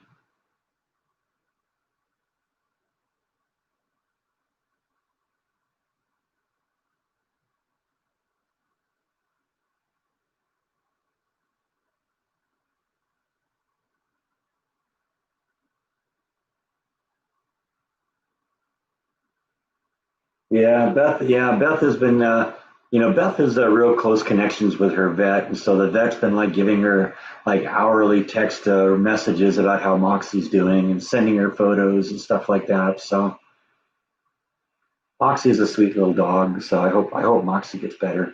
Yeah, Beth. Yeah, Beth has been. Beth has real close connections with her vet, and so the vet's been like giving her like hourly text messages about how Moxie's doing and sending her photos and stuff like that. So Moxie is a sweet little dog. So I hope Moxie gets better.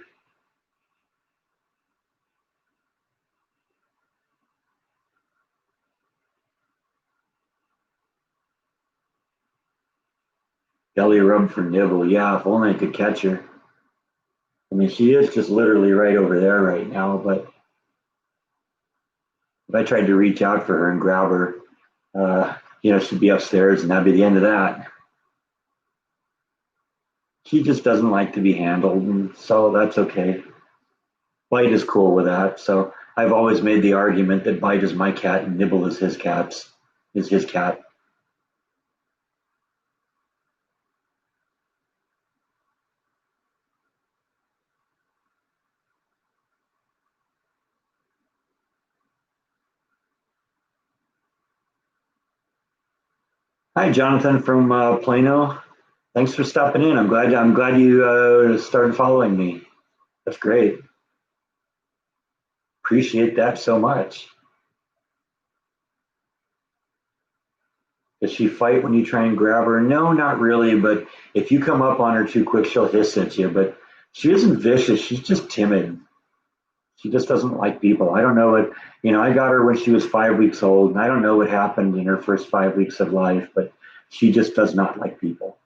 Belly rub for Nibble. Yeah, if only I could catch her. I mean, she is just literally right over there right now. But if I tried to reach out for her and grab her, she'd be upstairs, and that'd be the end of that. She just doesn't like to be handled, and so that's okay. Bite is cool with that. So I've always made the argument that Bite is my cat and Nibble is his cat. Hi, Jonathan from Plano. Thanks for stopping in. I'm glad you started following me. That's great. Appreciate that so much. Does she fight when you try and grab her? No, not really. But if you come up on her too quick, she'll hiss at you. But she isn't vicious. She's just timid. She just doesn't like people. I don't know what, I got her when she was 5 weeks old, and I don't know what happened in her first 5 weeks of life, but she just does not like people.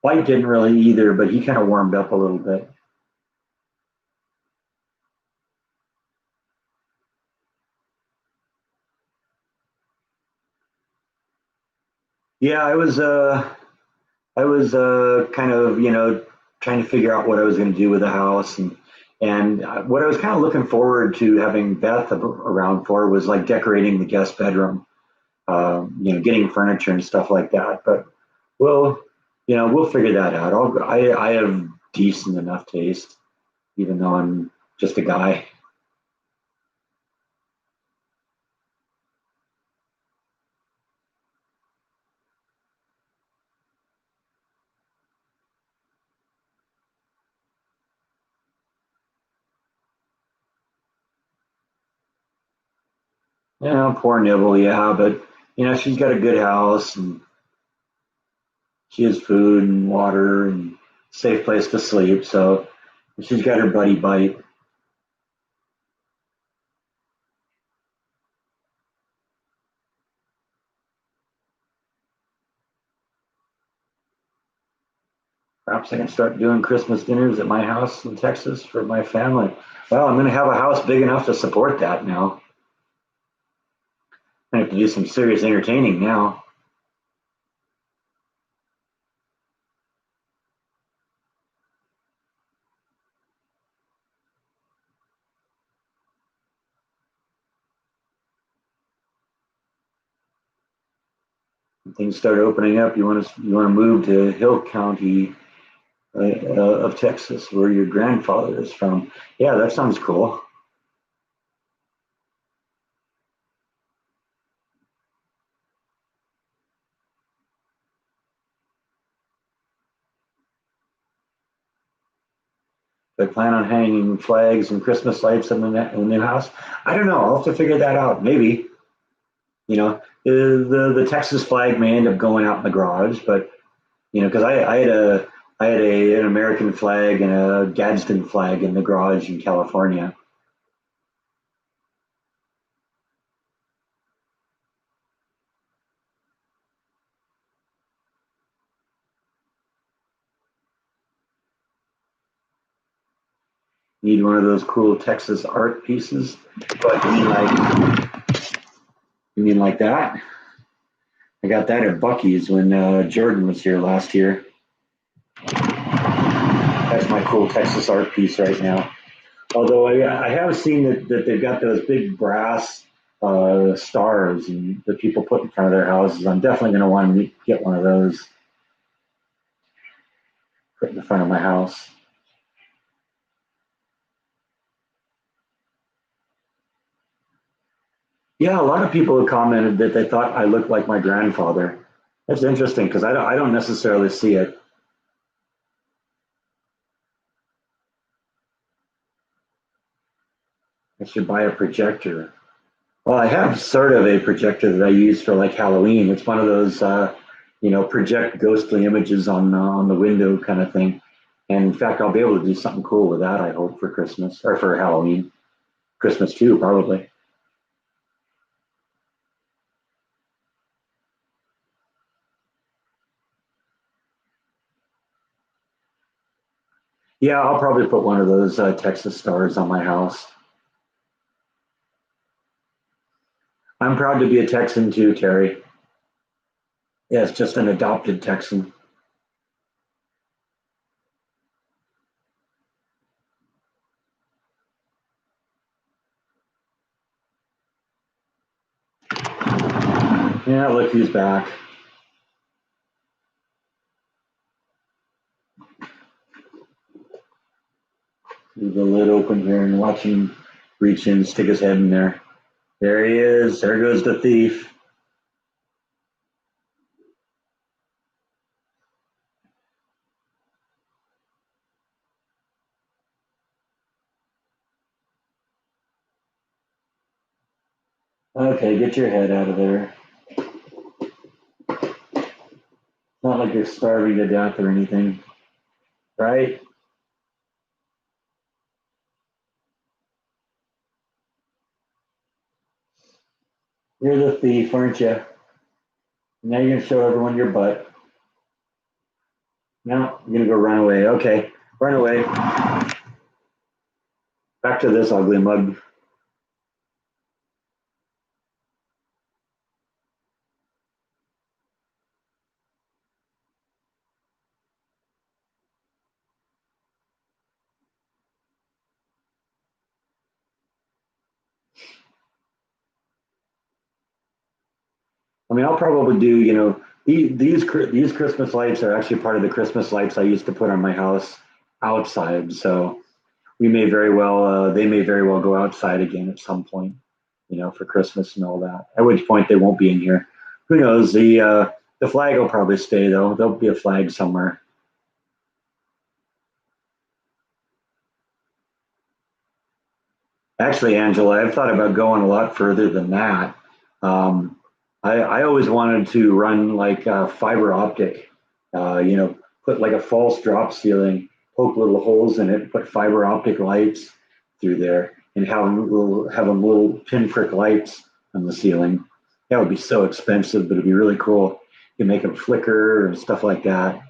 White didn't really either, but he kind of warmed up a little bit. Yeah, I was kind of, trying to figure out what I was going to do with the house, and what I was kind of looking forward to having Beth around for was like decorating the guest bedroom, getting furniture and stuff like that. But we'll, we'll figure that out. I have decent enough taste, even though I'm just a guy. Poor Nibble, yeah, but she's got a good house and she has food and water and safe place to sleep. So she's got her buddy bite. Perhaps I can start doing Christmas dinners at my house in Texas for my family. Well, I'm going to have a house big enough to support that now. I have to do some serious entertaining now. When things start opening up, you want to move to Hill County of Texas, where your grandfather is from. Yeah, that sounds cool. I plan on hanging flags and Christmas lights in the new house. I don't know. I'll have to figure that out. Maybe. The Texas flag may end up going out in the garage, but because I had an American flag and a Gadsden flag in the garage in California. Need one of those cool Texas art pieces. But you mean like that? I got that at Bucky's when Jordan was here last year. That's my cool Texas art piece right now. Although I have seen that they've got those big brass stars and that people put in front of their houses. I'm definitely going to want to get one of those put in the front of my house. Yeah, a lot of people have commented that they thought I looked like my grandfather. That's interesting because I don't necessarily see it. I should buy a projector. Well, I have sort of a projector that I use for like Halloween. It's one of those, project ghostly images on the window kind of thing. And in fact, I'll be able to do something cool with that. I hope for Christmas or for Halloween, Christmas too, probably. Yeah, I'll probably put one of those Texas stars on my house. I'm proud to be a Texan too, Terry. Yeah, it's just an adopted Texan. Yeah, look who's back. Leave the lid open here and watch him reach in, stick his head in there. There he is. There goes the thief. Okay, get your head out of there. It's not like you're starving to death or anything, right? You're the thief, aren't you? Now you're gonna show everyone your butt. No, you're gonna go run away. Okay, run away. Back to this ugly mug. I mean, I'll probably do, these Christmas lights are actually part of the Christmas lights I used to put on my house outside. So they may very well go outside again at some point, for Christmas and all that. At which point they won't be in here. Who knows? The flag will probably stay though. There'll be a flag somewhere. Actually, Angela, I've thought about going a lot further than that. Um, I always wanted to run like fiber optic, put like a false drop ceiling, poke little holes in it, put fiber optic lights through there, and have them little pinprick lights on the ceiling. That would be so expensive, but it'd be really cool. You can make them flicker and stuff like that.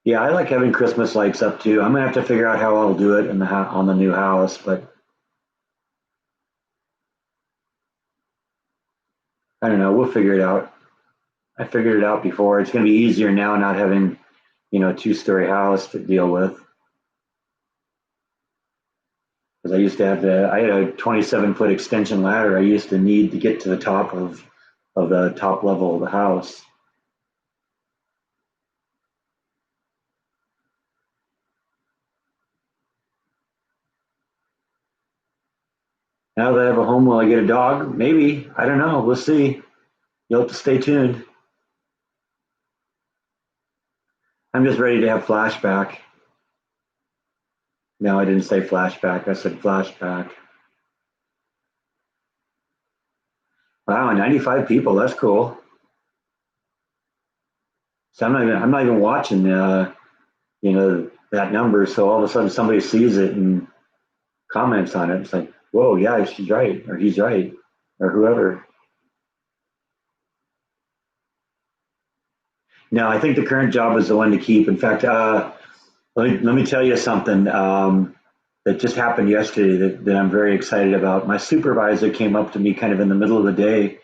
Yeah, I like having Christmas lights up too. I'm gonna have to figure out how I'll do it on the new house, but I don't know. We'll figure it out. I figured it out before. It's going to be easier now not having, a two-story house to deal with. Because I had a 27-foot extension ladder I used to need to get to the top of the top level of the house. Now that I have a home, will I get a dog? Maybe. I don't know. We'll see. You'll have to stay tuned. I'm just ready to have flashback. No, I didn't say flashback. I said flashback. Wow, 95 people. That's cool. So I'm not even watching that number. So all of a sudden somebody sees it and comments on it. It's like, whoa, yeah, she's right, or he's right, or whoever. No, I think the current job is the one to keep. In fact, let me tell you something that just happened yesterday that I'm very excited about. My supervisor came up to me kind of in the middle of the day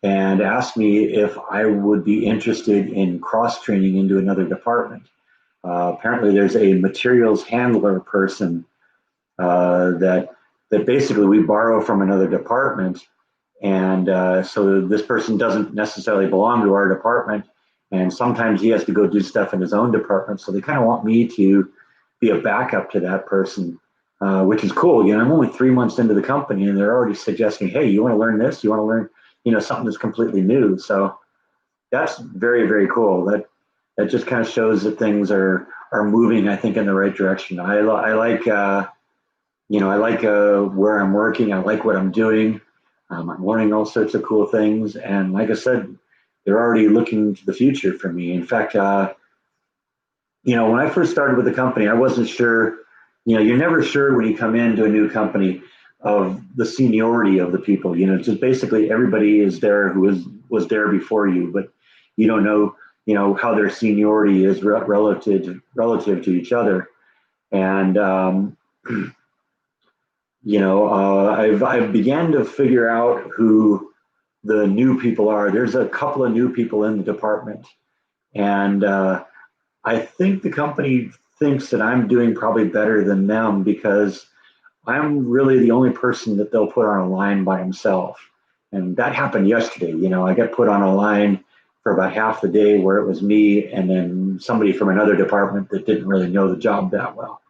and asked me if I would be interested in cross training into another department. Apparently, there's a materials handler person that basically we borrow from another department. And so this person doesn't necessarily belong to our department. And sometimes he has to go do stuff in his own department. So they kind of want me to be a backup to that person, which is cool. I'm only 3 months into the company and they're already suggesting, hey, you want to learn this? You want to learn, something that's completely new. So that's very, very cool. That just kind of shows that things are moving, I think, in the right direction. I like where I'm working. I like what I'm doing. I'm learning all sorts of cool things, and like I said, they're already looking to the future for me. In fact, when I first started with the company, I wasn't sure. You're never sure when you come into a new company of the seniority of the people. Just basically everybody is there who was there before you, but you don't know, how their seniority is relative to each other. And I've began to figure out who the new people are. There's a couple of new people in the department, and I think the company thinks that I'm doing probably better than them because I'm really the only person that they'll put on a line by himself. And that happened yesterday. I got put on a line for about half the day where it was me and then somebody from another department that didn't really know the job that well.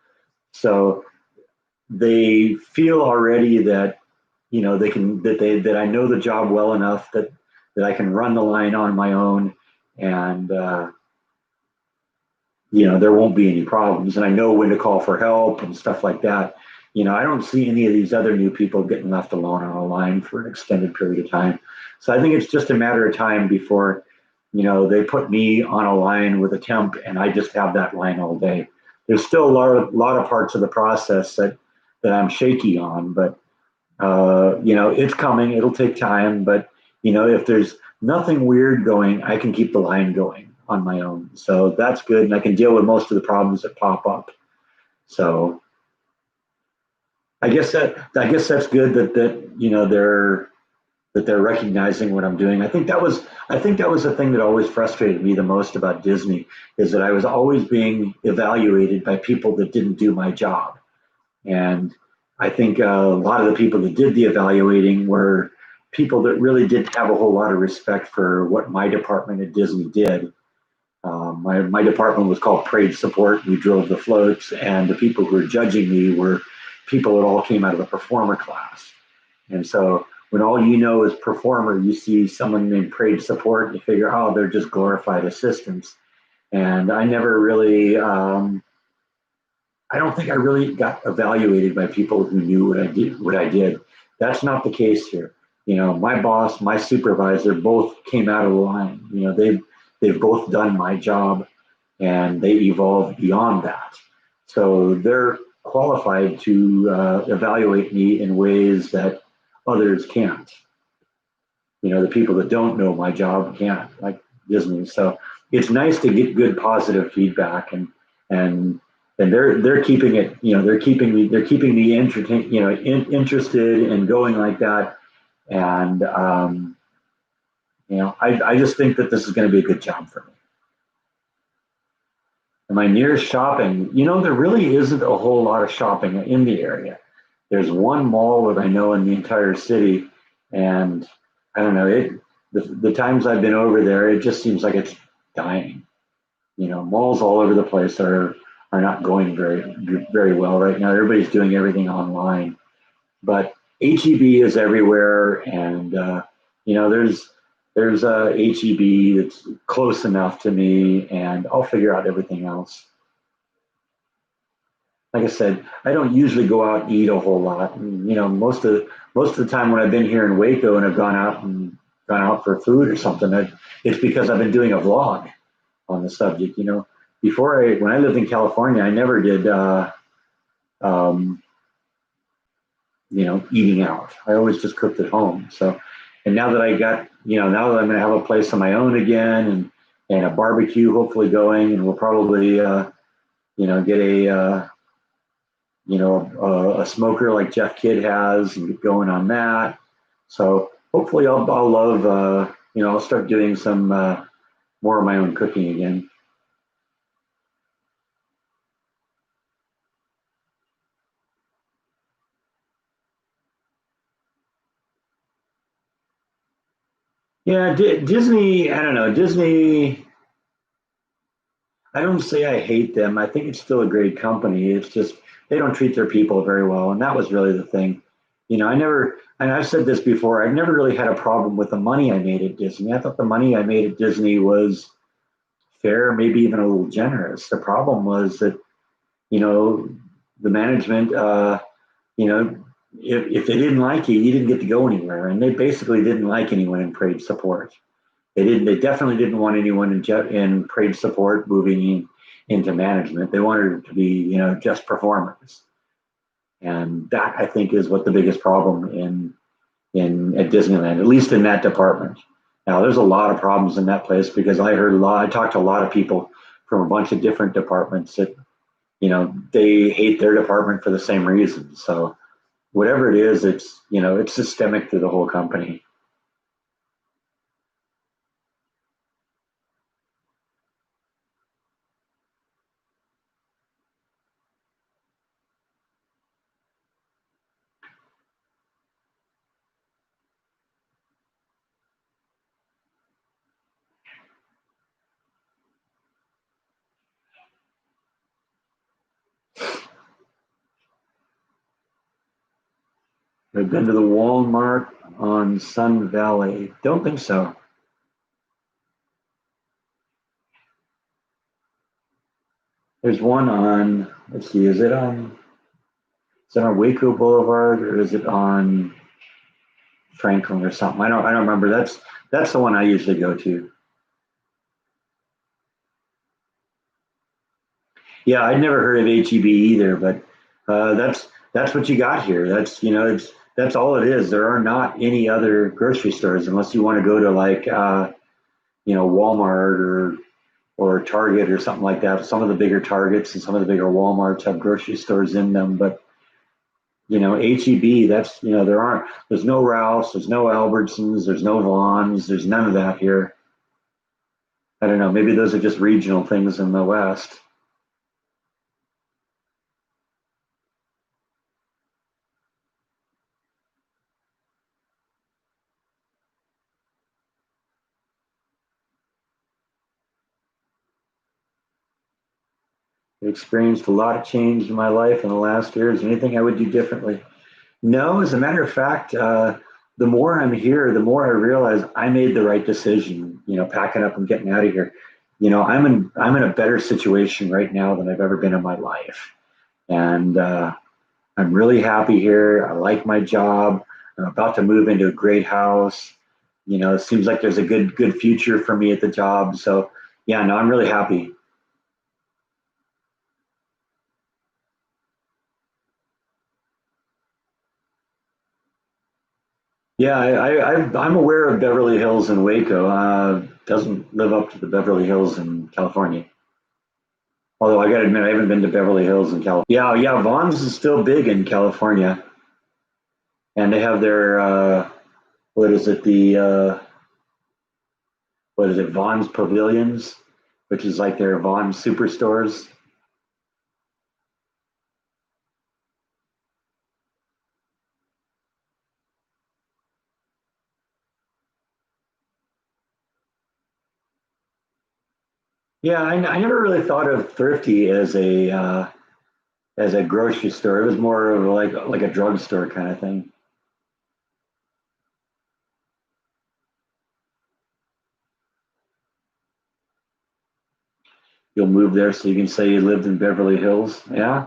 So they feel already that that I know the job well enough that I can run the line on my own, and there won't be any problems, and I know when to call for help and stuff like that. I don't see any of these other new people getting left alone on a line for an extended period of time. So I think it's just a matter of time before, they put me on a line with a temp and I just have that line all day. There's still a lot of parts of the process that I'm shaky on, but it's coming. It'll take time, but if there's nothing weird going, I can keep the line going on my own. So that's good, and I can deal with most of the problems that pop up. So I guess that's good that they're recognizing what I'm doing. I think that was the thing that always frustrated me the most about Disney is that I was always being evaluated by people that didn't do my job. And I think a lot of the people that did the evaluating were people that really didn't have a whole lot of respect for what my department at Disney did. My department was called Parade Support. We drove the floats, and the people who were judging me were people that all came out of the performer class. And so when all you know is performer, you see someone named Parade Support, and you figure, oh, they're just glorified assistants. And I never really, I don't think I really got evaluated by people who knew what I did. That's not the case here. My boss, my supervisor, both came out of the line. They've both done my job, and they evolved beyond that. So they're qualified to evaluate me in ways that others can't. The people that don't know my job can't, like Disney. So it's nice to get good positive feedback, and and they're keeping it. They're keeping me entertained. Interested and going like that. And I just think that this is going to be a good job for me. And my nearest shopping, there really isn't a whole lot of shopping in the area. There's one mall that I know in the entire city, and I don't know it. The times I've been over there, it just seems like it's dying. Malls all over the place are not going very well right now. Everybody's doing everything online, but HEB is everywhere, and there's a HEB that's close enough to me, and I'll figure out everything else. Like I said, I don't usually go out and eat a whole lot. And, most of the time when I've been here in Waco and I've gone out for food or something, it's because I've been doing a vlog on the subject. When I lived in California, I never did um, eating out. I always just cooked at home. So, and now that I'm going to have a place of my own again, and a barbecue hopefully going, and we'll probably get a smoker like Jeff Kidd has and get going on that. So hopefully I'll love, I'll start doing some more of my own cooking again. Yeah, Disney, I don't know. Disney, I don't say I hate them. I think it's still a great company. It's just they don't treat their people very well. And that was really the thing. And I've said this before, I've never really had a problem with the money I made at Disney. I thought the money I made at Disney was fair, maybe even a little generous. The problem was that, you know, the management, you know, if they didn't like you didn't get to go anywhere. And they basically didn't like anyone in Parade Support. They definitely didn't want anyone in Parade Support moving into management. They wanted it to be, just performers. And that I think is what the biggest problem in at Disneyland, at least in that department. Now, there's a lot of problems in that place because I talked to a lot of people from a bunch of different departments that, they hate their department for the same reasons. So whatever it is, it's systemic to the whole company. I've been to the Walmart on Sun Valley. Don't think so. There's one on, let's see, is it on Waco Boulevard or is it on Franklin or something? I don't remember. That's the one I usually go to. Yeah, I'd never heard of HEB either, but that's what you got here. That's all it is. There are not any other grocery stores unless you want to go to like Walmart or Target or something like that. Some of the bigger Targets and some of the bigger Walmarts have grocery stores in them, but HEB, there's no Ralph's, there's no Albertsons, there's no Vons, there's none of that here. I don't know, maybe those are just regional things in the West. I experienced a lot of change in my life in the last years. Anything I would do differently? No, as a matter of fact, the more I'm here, the more I realize I made the right decision, packing up and getting out of here. I'm in a better situation right now than I've ever been in my life. And I'm really happy here. I like my job. I'm about to move into a great house. It seems like there's a good future for me at the job. So yeah, no, I'm really happy. Yeah, I'm aware of Beverly Hills and Waco. Doesn't live up to the Beverly Hills in California. Although I got to admit, I haven't been to Beverly Hills in California. Yeah, yeah, Vons is still big in California, and they have their what is it what is it Vons Pavilions, which is like their Vons superstores. Yeah, I never really thought of Thrifty as a grocery store. It was more of like a drugstore kind of thing. You'll move there so you can say you lived in Beverly Hills. Yeah.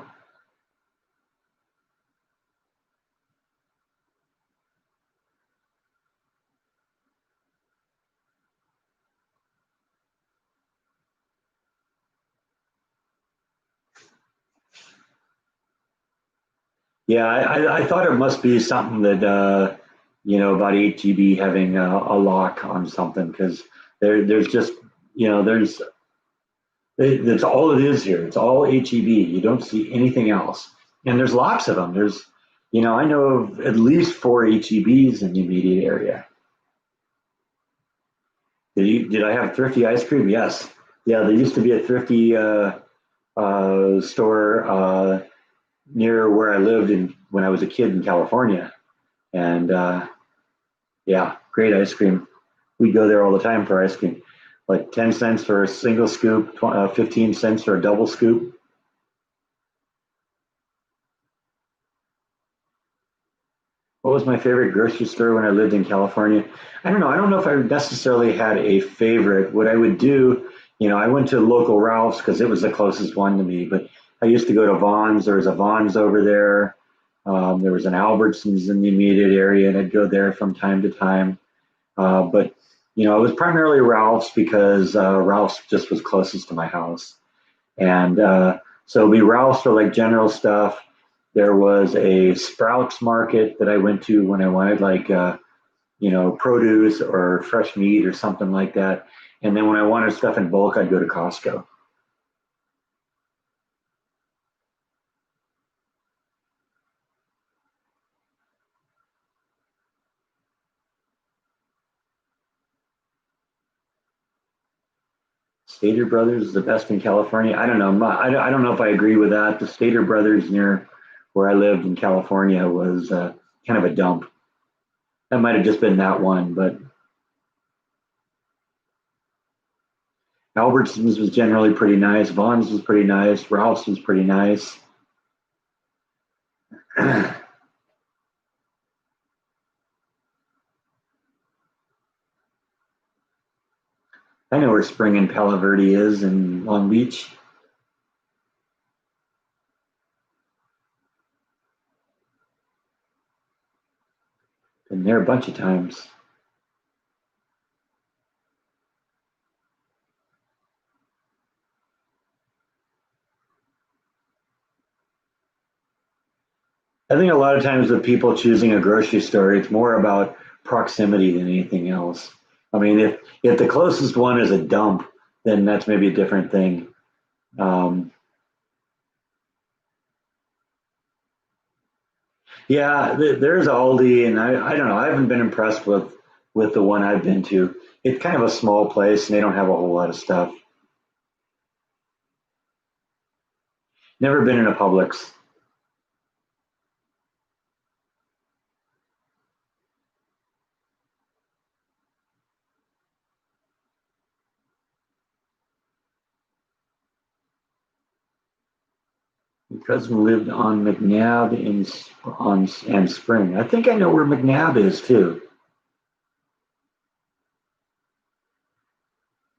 Yeah, I thought it must be something that about HEB having a lock on something because there's just there's that's all it is here. It's all HEB. You don't see anything else, and there's lots of them. I know of at least four HEBs in the immediate area. Did I have Thrifty ice cream? Yes. Yeah, there used to be a Thrifty store near where I lived in when I was a kid in California, and yeah, great ice cream. We go there all the time for ice cream. Like 10 cents for a single scoop, 15 cents for a double scoop. What was my favorite grocery store when I lived in California? I don't know. I don't know if I necessarily had a favorite. What I would do, I went to local Ralph's because it was the closest one to me, but I used to go to Vons. There was a Vons over there. There was an Albertsons in the immediate area, and I'd go there from time to time. But it was primarily Ralph's because Ralph's just was closest to my house, and so it'd be Ralph's for like general stuff. There was a Sprouts Market that I went to when I wanted like produce or fresh meat or something like that. And then when I wanted stuff in bulk, I'd go to Costco. Stater Brothers is the best in California. I don't know. I don't know if I agree with that. The Stater Brothers near where I lived in California was kind of a dump. That might have just been that one, but Albertsons was generally pretty nice. Vaughn's was pretty nice. Ralph's was pretty nice. I know where Spring and Palo Verde is in Long Beach. Been there a bunch of times. I think a lot of times with people choosing a grocery store, it's more about proximity than anything else. I mean, if the closest one is a dump, then that's maybe a different thing. Um, yeah, there's Aldi, and I don't know. I haven't been impressed with the one I've been to. It's kind of a small place, and they don't have a whole lot of stuff. Never been in a Publix. My cousin lived on McNabb on and Spring. I think I know where McNabb is too.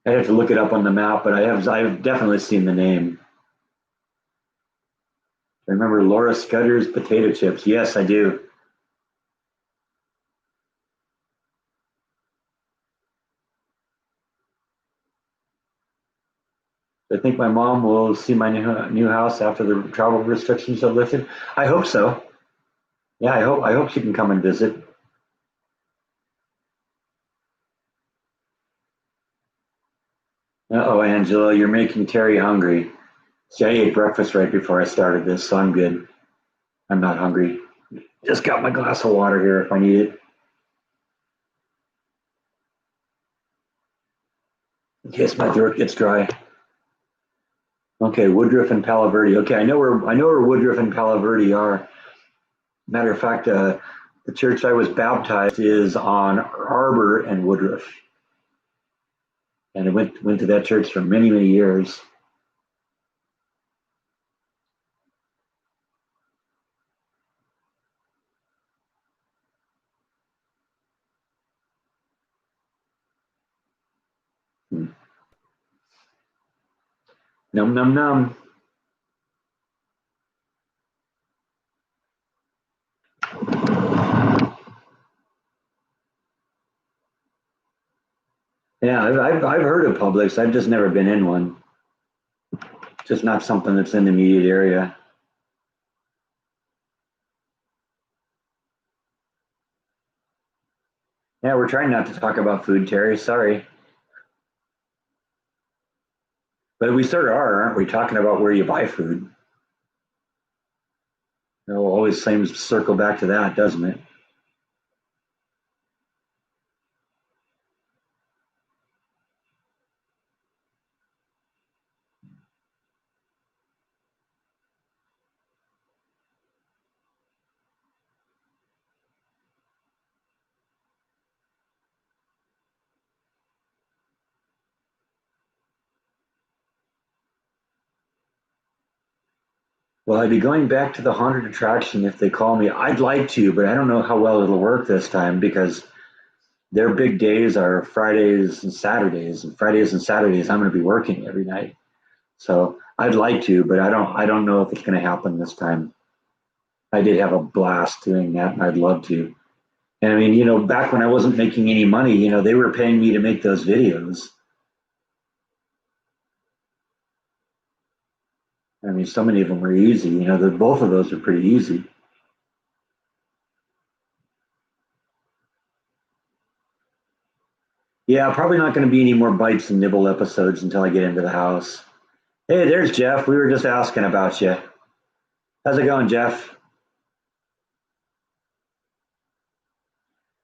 I have to look it up on the map, but I've definitely seen the name. I remember Laura Scudder's potato chips. Yes, I do. I think my mom will see my new house after the travel restrictions are lifted. I hope so. Yeah, I hope she can come and visit. Uh-oh, Angela, you're making Terry hungry. See, I ate breakfast right before I started this, so I'm good. I'm not hungry. Just got my glass of water here if I need it, in case my throat gets dry. Okay, Woodruff and Palo Verde. Okay, I know where Woodruff and Palo Verde are. Matter of fact, the church I was baptized is on Arbor and Woodruff, and I went to that church for many many years. Hmm. Num num num. Yeah, I've heard of Publix. I've just never been in one. Just not something that's in the immediate area. Yeah, we're trying not to talk about food, Terry. Sorry, but we sort of are, aren't we? Talking about where you buy food. It always seems to circle back to that, doesn't it? Well, I'd be going back to the haunted attraction if they call me. I'd like to, but I don't know how well it'll work this time because their big days are Fridays and Saturdays, and Fridays and Saturdays I'm going to be working every night. So I'd like to, but I don't know if it's going to happen this time. I did have a blast doing that, and I'd love to. And I mean, back when I wasn't making any money, they were paying me to make those videos. I mean, so many of them were easy. Both of those are pretty easy. Yeah, probably not going to be any more bites and nibble episodes until I get into the house. Hey, there's Jeff. We were just asking about you. How's it going, Jeff? Is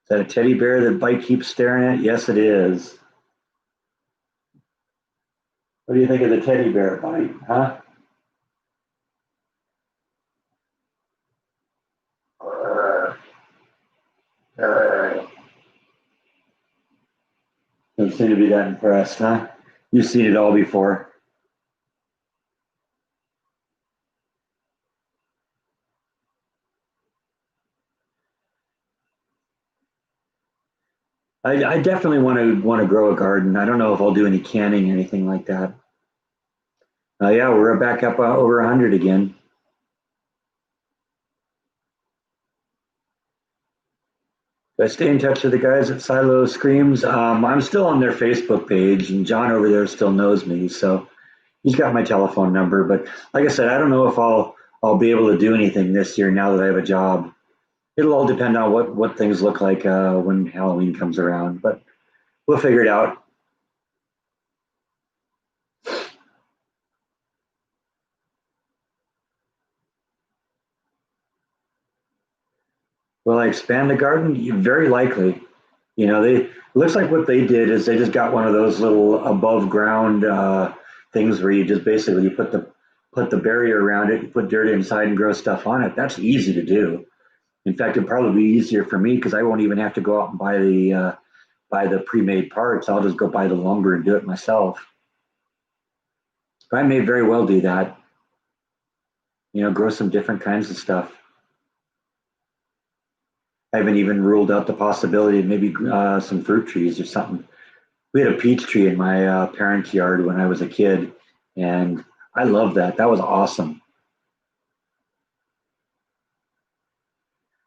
that a teddy bear that Bite keeps staring at? Yes, it is. What do you think of the teddy bear, Bite? Huh? Don't seem to be that impressed, huh? You've seen it all before. I definitely want to grow a garden. I don't know if I'll do any canning or anything like that. Yeah, we're back up over 100 again. I stay in touch with the guys at Silo Screams. I'm still on their Facebook page, and John over there still knows me, so he's got my telephone number. But like I said, I don't know if I'll be able to do anything this year now that I have a job. It'll all depend on what things look like when Halloween comes around, but we'll figure it out. Will I expand the garden? Very likely. They looks like what they did is they just got one of those little above ground things where you just basically you put the barrier around it, you put dirt inside and grow stuff on it. That's easy to do. In fact, it'd probably be easier for me because I won't even have to go out and buy the pre-made parts. I'll just go buy the lumber and do it myself. But I may very well do that. Grow some different kinds of stuff. I haven't even ruled out the possibility of maybe some fruit trees or something. We had a peach tree in my parents' yard when I was a kid, and I love that. That was awesome.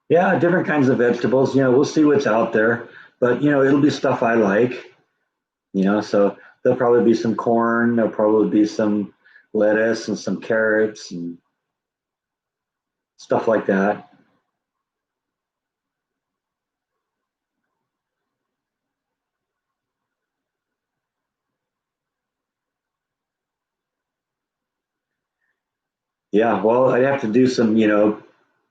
Yeah, different kinds of vegetables. We'll see what's out there, but it'll be stuff I like. So there'll probably be some corn. There'll probably be some lettuce and some carrots and stuff like that. Yeah, well, I'd have to do some,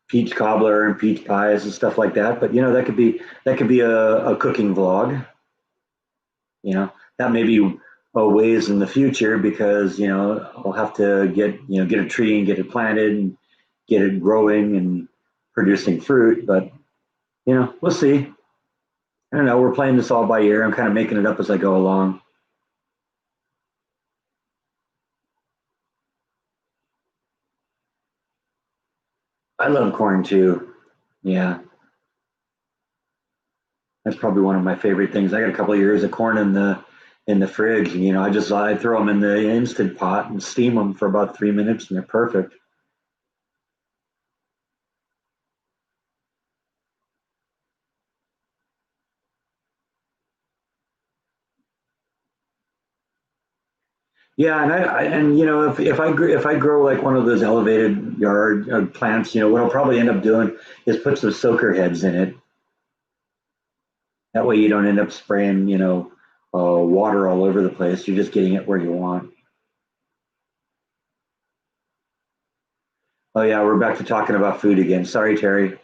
peach cobbler and peach pies and stuff like that. But that could be a cooking vlog. That may be a ways in the future because I'll have to get a tree and get it planted and get it growing and producing fruit. But we'll see. I don't know. We're playing this all by ear. I'm kind of making it up as I go along. I love corn too. Yeah, that's probably one of my favorite things. I got a couple of years of corn in the fridge, and I throw them in the instant pot and steam them for about 3 minutes, and they're perfect. Yeah, and if I grow like one of those elevated yard plants, what I'll probably end up doing is put some soaker heads in it. That way you don't end up spraying water all over the place. You're just getting it where you want. Oh yeah, we're back to talking about food again. Sorry, Terry.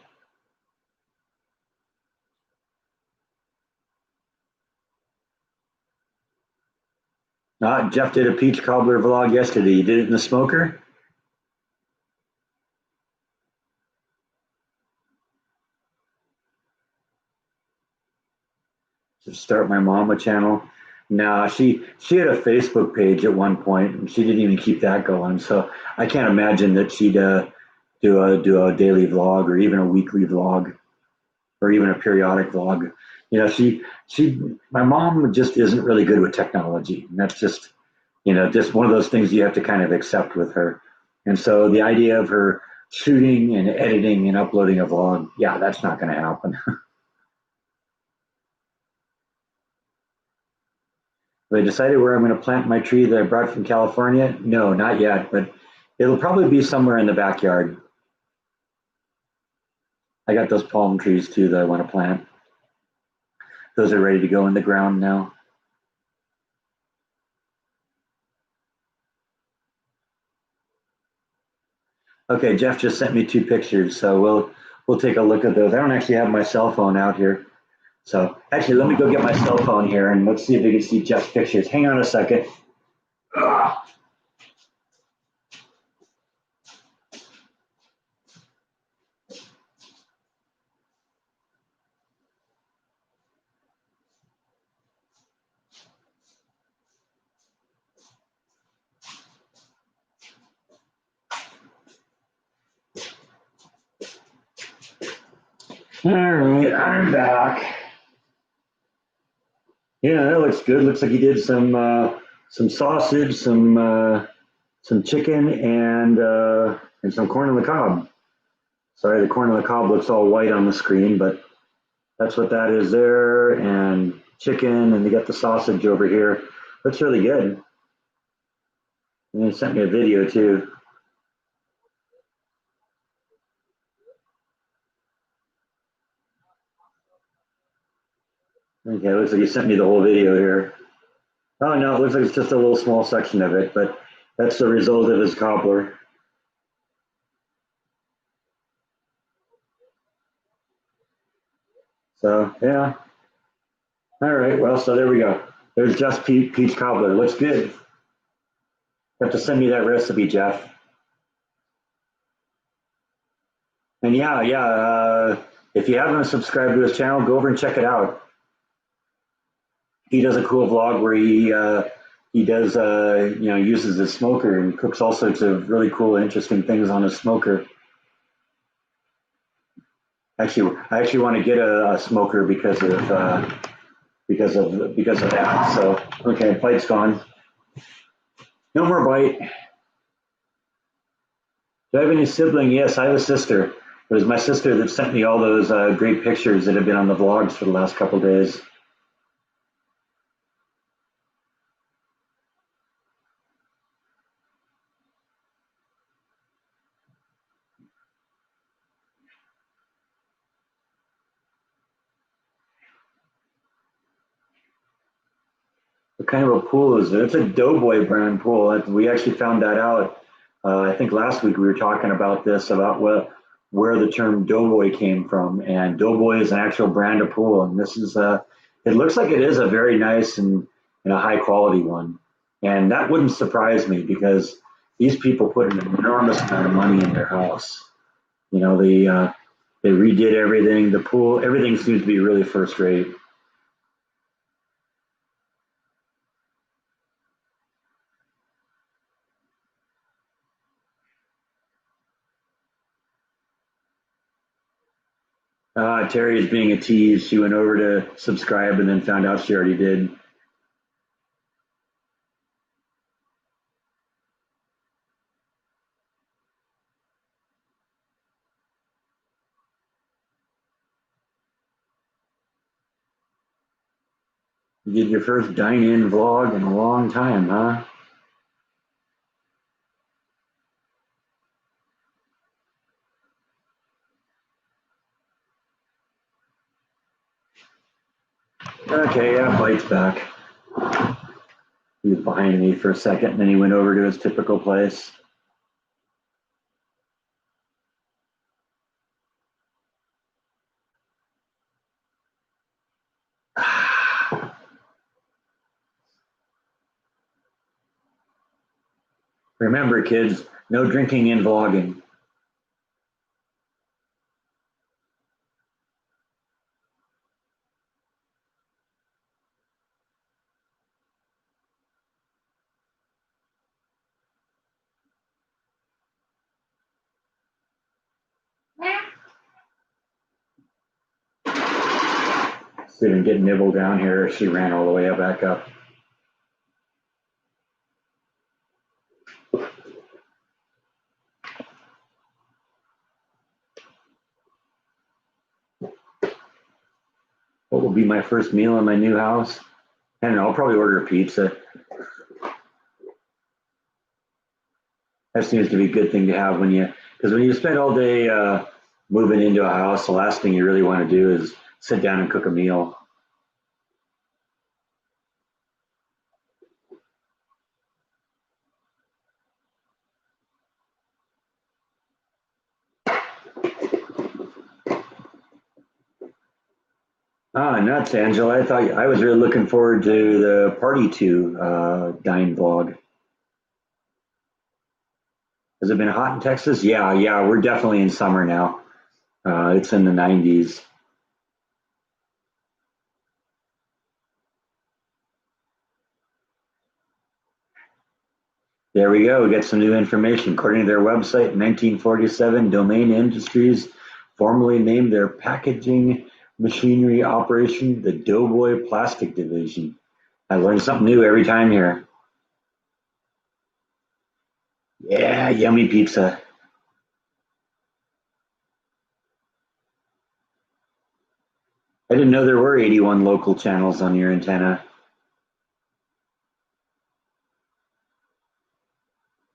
Jeff did a peach cobbler vlog yesterday. You did it in the smoker. To start my mama channel. No, she had a Facebook page at one point, and she didn't even keep that going. So I can't imagine that she'd do a daily vlog or even a weekly vlog or even a periodic vlog. She my mom just isn't really good with technology, and that's just one of those things you have to kind of accept with her. And so the idea of her shooting and editing and uploading a vlog, yeah, that's not going to happen. Have I decided where I'm going to plant my tree that I brought from California? No, not yet, but it'll probably be somewhere in the backyard. I got those palm trees too that I want to plant. Those are ready to go in the ground now. Okay, Jeff just sent me two pictures, so we'll take a look at those. I don't actually have my cell phone out here. So actually, let me go get my cell phone here and let's see if we can see Jeff's pictures. Hang on a second. All right, I'm back. Yeah, that looks good. Looks like he did some sausage, some chicken, and some corn on the cob. Sorry, the corn on the cob looks all white on the screen, but that's what that is there. And chicken, and they got the sausage over here. Looks really good. And they sent me a video too. Okay, looks like he sent me the whole video here. Oh no, it looks like it's just a little small section of it, but that's the result of his cobbler. So yeah. All right. Well, so there we go. There's just peach cobbler. Looks good. You have to send me that recipe, Jeff. And yeah. If you haven't subscribed to his channel, go over and check it out. He does a cool vlog where he does uses his smoker and cooks all sorts of really cool, interesting things on his smoker. Actually, I actually want to get a smoker because of that. So okay, bite's gone. No more bite. Do I have any sibling? Yes, I have a sister. It was my sister that sent me all those great pictures that have been on the vlogs for the last couple of days. What kind of a pool is it? It's a Doughboy brand pool. We actually found that out. I think last week we were talking about this, about where the term Doughboy came from. And Doughboy is an actual brand of pool. And this is, it looks like it is a very nice and a high quality one. And that wouldn't surprise me because these people put an enormous amount of money in their house. You know, they redid everything. The pool, everything seems to be really first rate. Terry is being a tease. She went over to subscribe and then found out she already did. You did your first dine-in vlog in a long time, huh? Okay, yeah, Bite's back. He was behind me for a second, and then he went over to his typical place. Remember, kids, no drinking and vlogging. She didn't get nibbled down here. She ran all the way back up. What will be my first meal in my new house? I don't know. I'll probably order a pizza. That seems to be a good thing to have because when you spend all day moving into a house, the last thing you really want to do is sit down and cook a meal. Ah, nuts, Angela. I thought I was really looking forward to the Party to Dine vlog. Has it been hot in Texas? Yeah. We're definitely in summer now. It's in the 90s. There we go. We get some new information. According to their website, in 1947, Domain Industries formally named their packaging machinery operation, the Doughboy Plastic Division. I learn something new every time here. Yeah, yummy pizza. I didn't know there were 81 local channels on your antenna.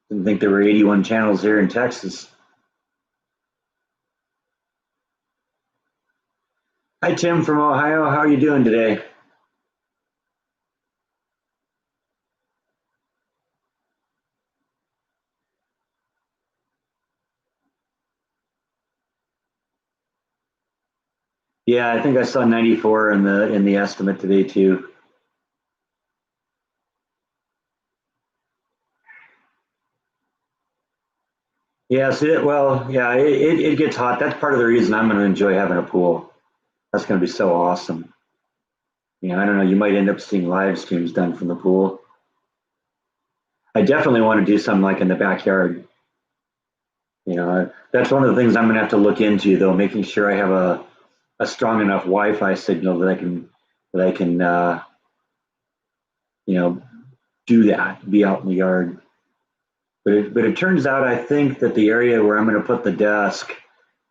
Didn't think there were 81 channels here in Texas. Hi, Tim from Ohio. How are you doing today? Yeah, I think I saw 94 in the estimate today too. Yes, it gets hot. That's part of the reason I'm going to enjoy having a pool. That's going to be so awesome. I don't know. You might end up seeing live streams done from the pool. I definitely want to do something like in the backyard. That's one of the things I'm going to have to look into, though, making sure I have a strong enough Wi-Fi signal that I can you know do that, be out in the yard. But it turns out I think that the area where I'm going to put the desk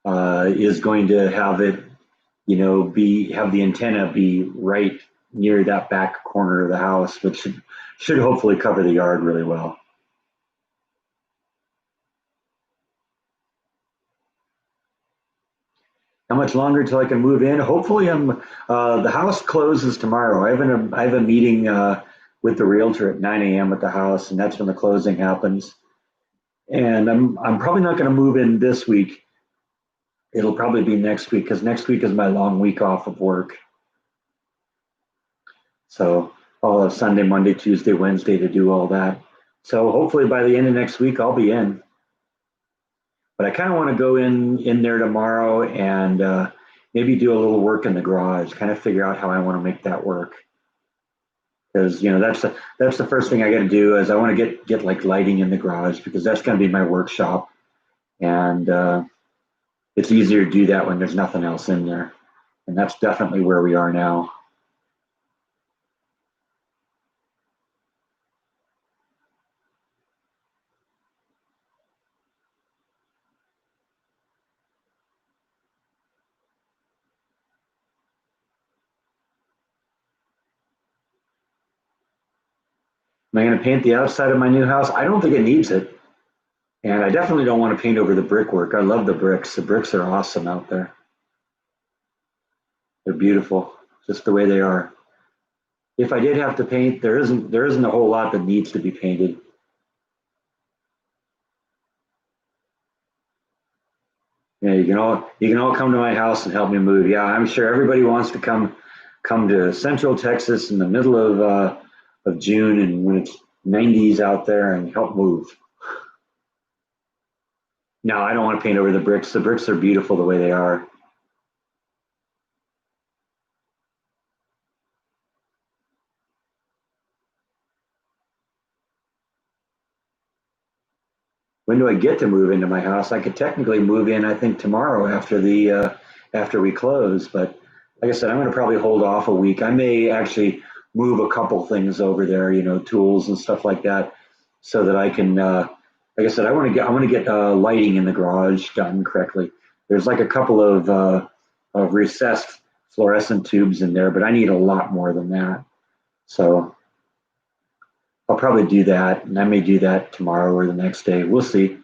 is going to have it, be have the antenna be right near that back corner of the house, which should hopefully cover the yard really well. How much longer till I can move in? Hopefully, the house closes tomorrow. I have a meeting with the realtor at 9 a.m. at the house, and that's when the closing happens. And I'm probably not going to move in this week. It'll probably be next week because next week is my long week off of work. So I'll have Sunday, Monday, Tuesday, Wednesday to do all that. So hopefully by the end of next week I'll be in. But I kind of want to go in there tomorrow and maybe do a little work in the garage, kind of figure out how I want to make that work. Because that's the first thing I got to do is I want to get like lighting in the garage because that's going to be my workshop, and it's easier to do that when there's nothing else in there, and that's definitely where we are now. Am I going to paint the outside of my new house? I don't think it needs it, and I definitely don't want to paint over the brickwork. I love the bricks. The bricks are awesome out there. They're beautiful, just the way they are. If I did have to paint, there isn't a whole lot that needs to be painted. Yeah, you can all come to my house and help me move. Yeah, I'm sure everybody wants to come to Central Texas in the middle of June and when it's 90s out there and help move. No, I don't want to paint over the bricks. The bricks are beautiful the way they are. When do I get to move into my house? I could technically move in, I think, tomorrow after we close. But like I said, I'm going to probably hold off a week. I may actually move a couple things over there, tools and stuff like that, so that I can. Like I said, I want to get lighting in the garage done correctly. There's like a couple of recessed fluorescent tubes in there, but I need a lot more than that. So I'll probably do that, and I may do that tomorrow or the next day. We'll see.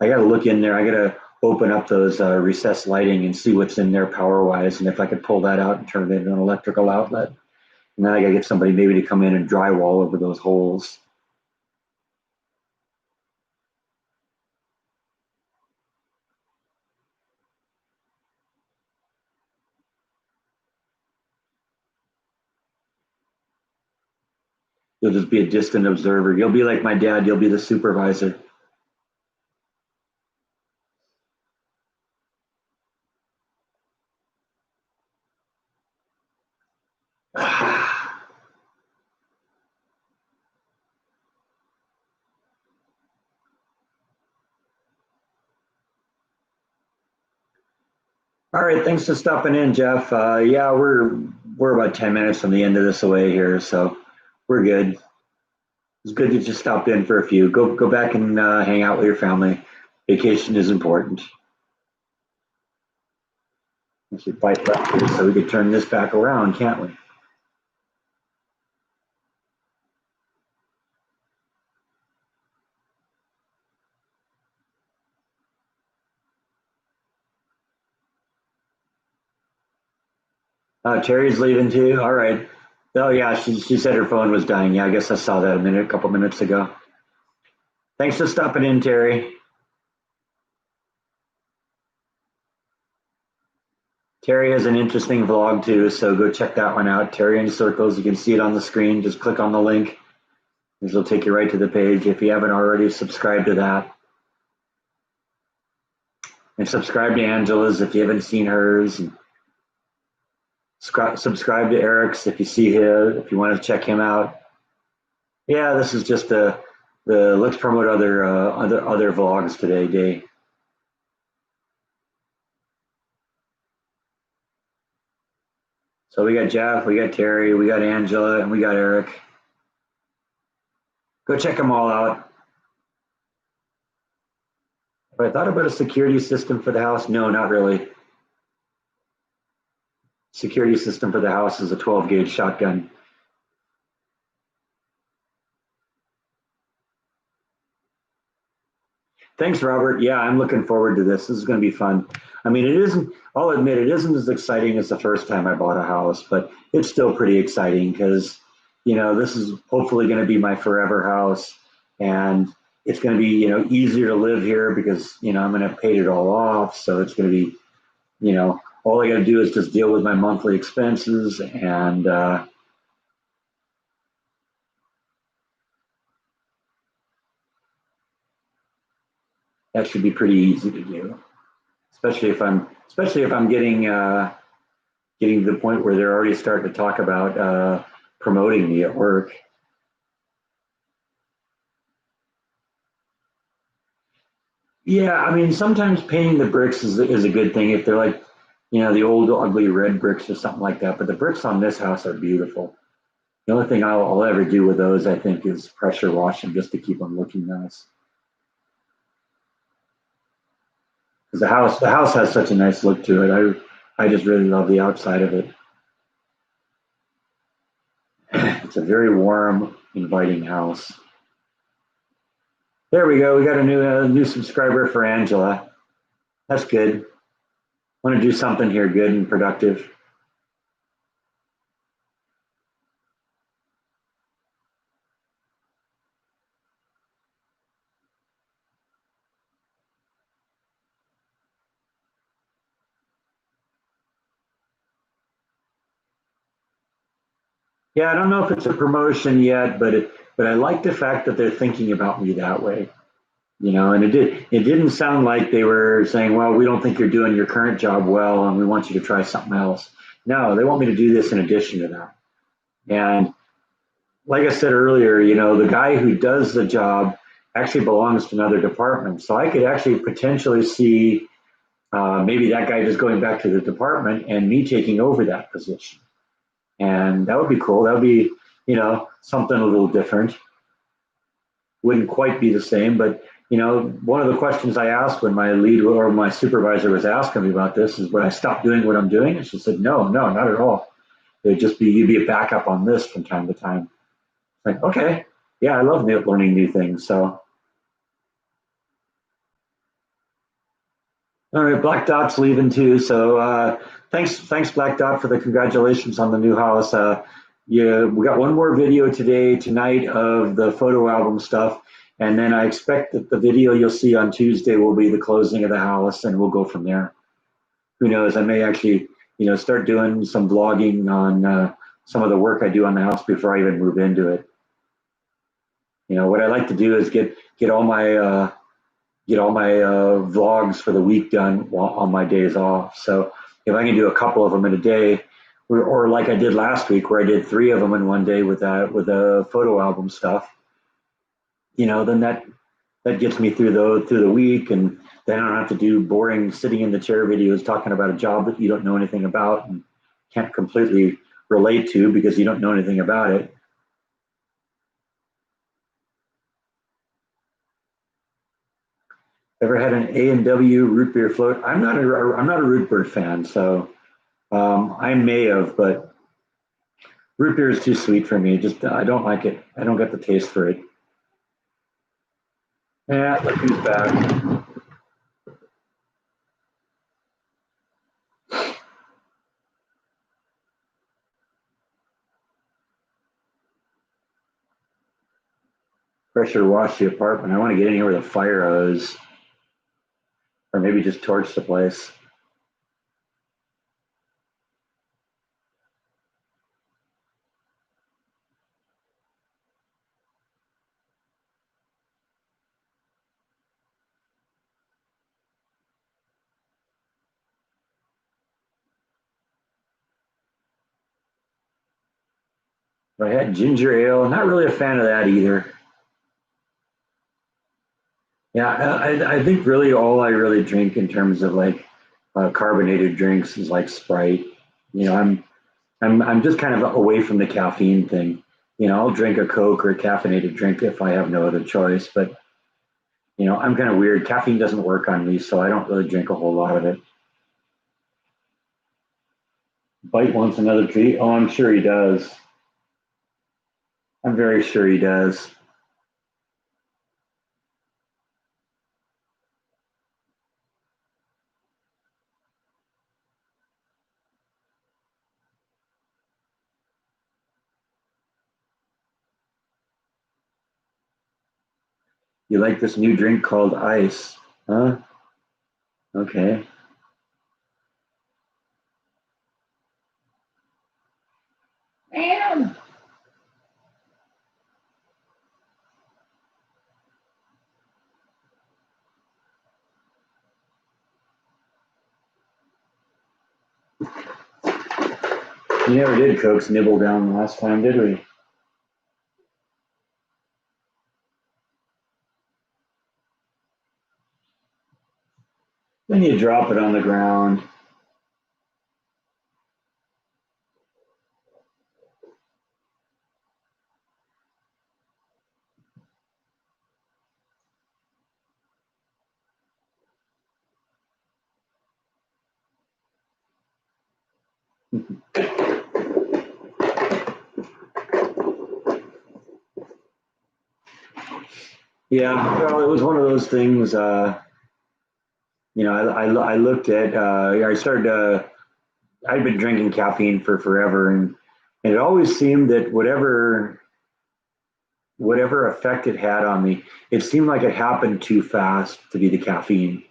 I got to look in there. I got to open up those recessed lighting and see what's in there power wise, and if I could pull that out and turn it into an electrical outlet. And then I got to get somebody maybe to come in and drywall over those holes. You'll just be a distant observer. You'll be like my dad. You'll be the supervisor. All right, thanks for stopping in, Jeff. Yeah, we're about 10 minutes from the end of this away here, so we're good. It's good that you stopped in for a few. Go back and hang out with your family. Vacation is important. We should bite left here so we could turn this back around, can't we? Terry's leaving too. All right. Oh yeah, she said her phone was dying. Yeah, I guess I saw that a couple minutes ago. Thanks for stopping in, Terry. Terry has an interesting vlog too, so go check that one out. Terry in Circles. You can see it on the screen. Just click on the link. This will take you right to the page. If you haven't already, subscribe to that. And subscribe to Angela's if you haven't seen hers. And subscribe to Eric's if you see him, if you want to check him out. Yeah, this is just the let's promote other vlogs today day. So we got Jeff, we got Terry, we got Angela, and we got Eric. Go check them all out. Have I thought about a security system for the house? No, not really. Security system for the house is a 12 gauge shotgun. Thanks, Robert. Yeah, I'm looking forward to this. This is going to be fun. I mean, it isn't, I'll admit, it isn't as exciting as the first time I bought a house, but it's still pretty exciting because, this is hopefully going to be my forever house. And it's going to be, easier to live here because, I'm going to pay it all off. So it's going to be, all I got to do is just deal with my monthly expenses and, that should be pretty easy to do, especially if I'm getting to the point where they're already starting to talk about promoting me at work. Yeah, I mean, sometimes painting the bricks is a good thing if they're like, the old ugly red bricks or something like that. But the bricks on this house are beautiful. The only thing I'll ever do with those, I think, is pressure wash them just to keep them looking nice. Because the house has such a nice look to it. I just really love the outside of it. It's a very warm, inviting house. There we go. We got a new subscriber for Angela. That's good. Want to do something here good and productive. Yeah, I don't know if it's a promotion yet, but I like the fact that they're thinking about me that way. And it didn't sound like they were saying, well, we don't think you're doing your current job well and we want you to try something else. No, they want me to do this in addition to that. And like I said earlier, the guy who does the job actually belongs to another department. So I could actually potentially see maybe that guy just going back to the department and me taking over that position. And that would be cool. That would be, something a little different. Wouldn't quite be the same, but one of the questions I asked when my lead or my supervisor was asking me about this is, would I stop doing what I'm doing? And she said, no, not at all. It'd just be, you'd be a backup on this from time to time. Like, okay, yeah, I love learning new things. So, all right, Black Dot's leaving too. So, thanks, Black Dot, for the congratulations on the new house. Yeah, we got one more video tonight of the photo album stuff. And then I expect that the video you'll see on Tuesday will be the closing of the house, and we'll go from there. Who knows? I may actually, start doing some vlogging on some of the work I do on the house before I even move into it. What I like to do is get all my vlogs for the week done on my days off. So if I can do a couple of them in a day, or like I did last week, where I did 3 of them in one day with the photo album stuff, then that gets me through the week, and then I don't have to do boring sitting in the chair videos talking about a job that you don't know anything about and can't completely relate to because you don't know anything about it. Ever had an A&W root beer float? I'm not a root beer fan, so I may have, but root beer is too sweet for me. Just I don't like it. I don't get the taste for it. Yeah, look who's back. Pressure wash the apartment. I want to get in here with a fire hose, or maybe just torch the place. I had ginger ale. Not really a fan of that either. Yeah, I think really all I really drink in terms of like carbonated drinks is like Sprite. You know, I'm just kind of away from the caffeine thing. You know, I'll drink a Coke or a caffeinated drink if I have no other choice. But you know, I'm kind of weird. Caffeine doesn't work on me, so I don't really drink a whole lot of it. Bite wants another treat. Oh, I'm sure he does. I'm very sure he does. You like this new drink called ice? Huh? Okay. Man. We never did Coke's nibble down last time, did we? Then you drop it on the ground. Yeah, well, it was one of those things. You know, I looked at. I started. I'd been drinking caffeine for forever, and it always seemed that whatever effect it had on me, it seemed like it happened too fast to be the caffeine.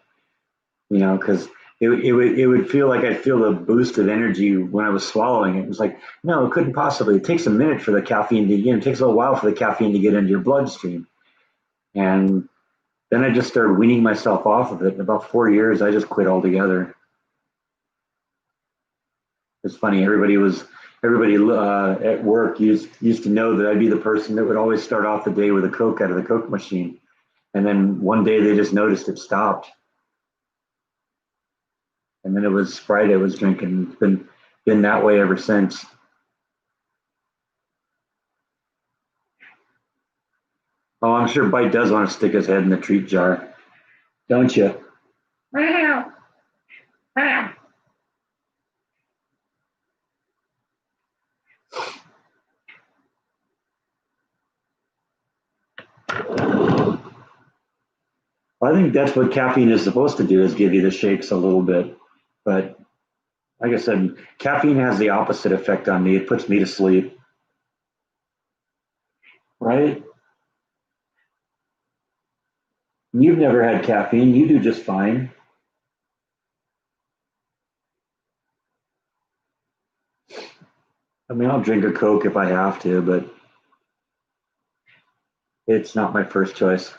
You know, because it would feel like I'd feel the boost of energy when I was swallowing it. It was like, no, it couldn't possibly. It takes a minute for the caffeine to, you know, it takes a little while for the caffeine to get into your bloodstream. And then I just started weaning myself off of it. In about 4 years, I just quit altogether. It's funny. Everybody at work used to know that I'd be the person that would always start off the day with a Coke out of the Coke machine. And then one day they just noticed it stopped. And then it was Sprite I was drinking. It's been that way ever since. Oh, I'm sure Bite does want to stick his head in the treat jar, don't you? Meow. Meow. I think that's what caffeine is supposed to do, is give you the shakes a little bit. But like I said, caffeine has the opposite effect on me. It puts me to sleep, right? You've never had caffeine. You do just fine. I mean, I'll drink a Coke if I have to, but it's not my first choice.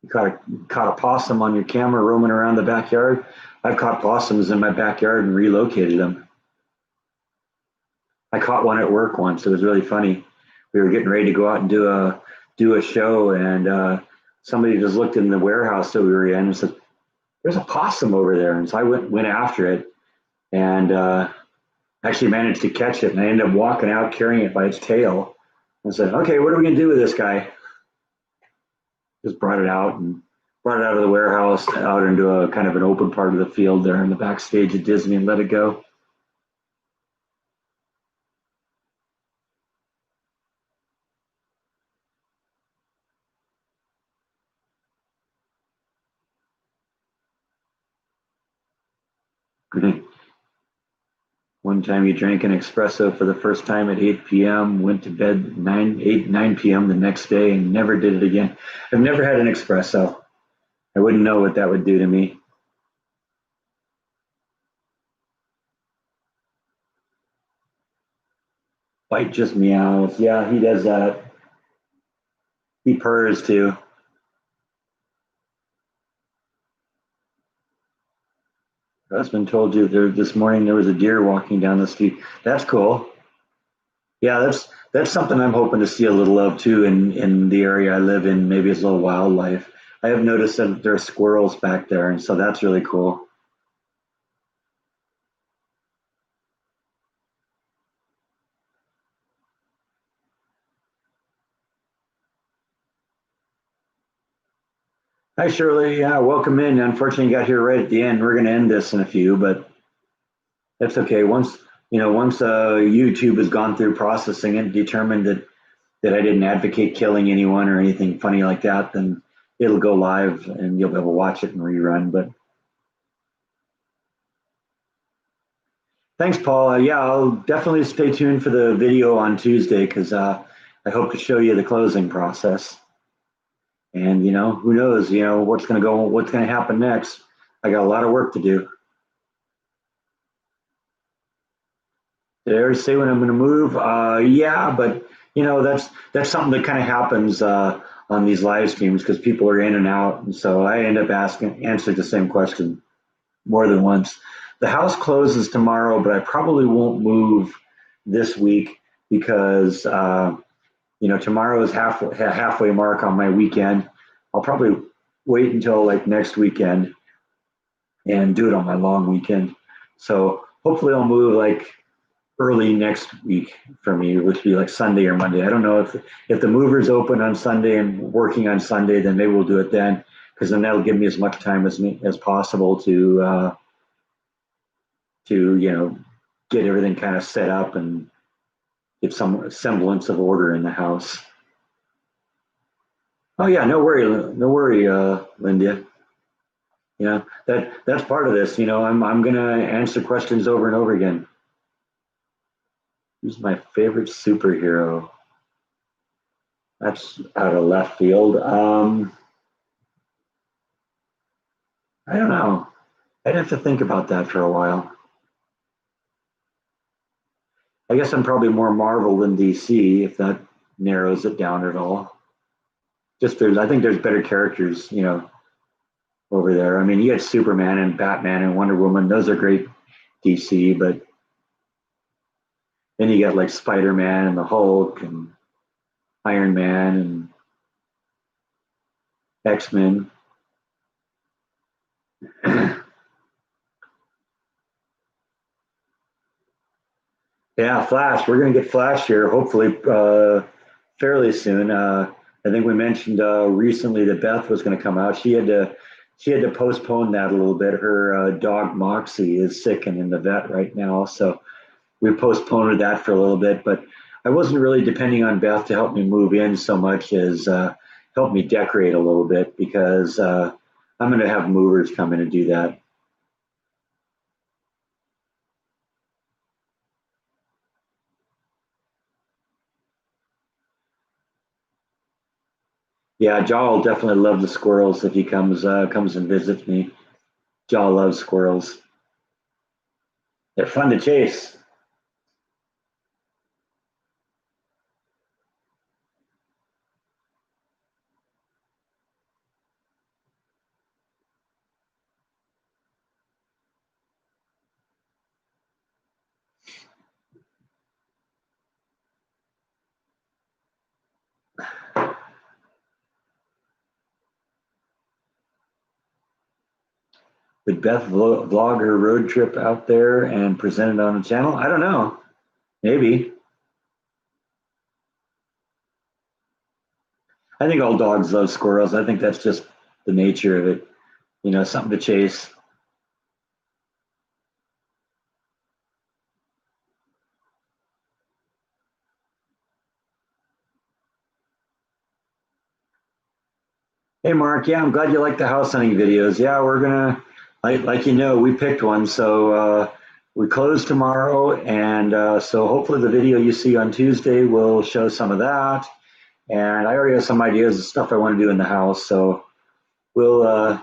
You caught a possum on your camera roaming around the backyard. I've caught possums in my backyard and relocated them. I caught one at work once. It was really funny. We were getting ready to go out and do a show, and somebody just looked in the warehouse that we were in and said, "There's a possum over there." And so I went after it and actually managed to catch it. And I ended up walking out carrying it by its tail and said, "Okay, what are we gonna do with this guy?" Just brought it out and brought it out of the warehouse out into a kind of an open part of the field there in the backstage at Disney and let it go. One time you drank an espresso for the first time at 8 p.m., went to bed 9 p.m. the next day and never did it again. I've never had an espresso. I wouldn't know what that would do to me. Bite just meows. Yeah, he does that. He purrs too. Your husband told you there this morning there was a deer walking down the street. That's cool. Yeah, that's something I'm hoping to see a little of too in the area I live in. Maybe it's a little wildlife. I have noticed that there are squirrels back there, and so that's really cool. Hi, Shirley. Yeah, welcome in. Unfortunately, you got here right at the end. We're going to end this in a few, but that's okay. Once YouTube has gone through processing and determined that I didn't advocate killing anyone or anything funny like that, then it'll go live and you'll be able to watch it and rerun. But thanks, Paul. Yeah, I'll definitely stay tuned for the video on Tuesday because I hope to show you the closing process. And who knows? What's going to happen next? I got a lot of work to do. Did I already say when I'm going to move? Yeah, but that's something that kind of happens on these live streams because people are in and out, and so I end up answering the same question more than once. The house closes tomorrow, but I probably won't move this week because tomorrow is halfway mark on my weekend. I'll probably wait until like next weekend and do it on my long weekend. So hopefully I'll move like early next week for me, which would be like Sunday or Monday. I don't know if the mover's open on Sunday and working on Sunday, then maybe we'll do it then, because then that'll give me as much time as possible to get everything kind of set up and get some semblance of order in the house. Oh yeah, no worry, Linda. That's part of this. I'm gonna answer questions over and over again. Who's my favorite superhero? That's out of left field. I don't know. I'd have to think about that for a while. I guess I'm probably more Marvel than DC, if that narrows it down at all. I think there's better characters, over there. I mean, you get Superman and Batman and Wonder Woman; those are great DC, but then you got like Spider Man and the Hulk and Iron Man and X Men. Yeah, Flash. We're gonna get Flash here, hopefully, fairly soon. I think we mentioned recently that Beth was going to come out. She had to postpone that a little bit. Her dog Moxie is sick and in the vet right now, so we postponed that for a little bit. But I wasn't really depending on Beth to help me move in so much as help me decorate a little bit because I'm going to have movers come in and do that. Yeah, Jaw will definitely love the squirrels if he comes and visits me. Jaw loves squirrels. They're fun to chase. Did Beth vlog her road trip out there and present it on the channel? I don't know. Maybe. I think all dogs love squirrels. I think that's just the nature of it. You know, something to chase. Hey, Mark. Yeah, I'm glad you like the house hunting videos. Yeah, we're gonna, like you know, we picked one, so we close tomorrow, and so hopefully the video you see on Tuesday will show some of that. And I already have some ideas of stuff I want to do in the house, so we'll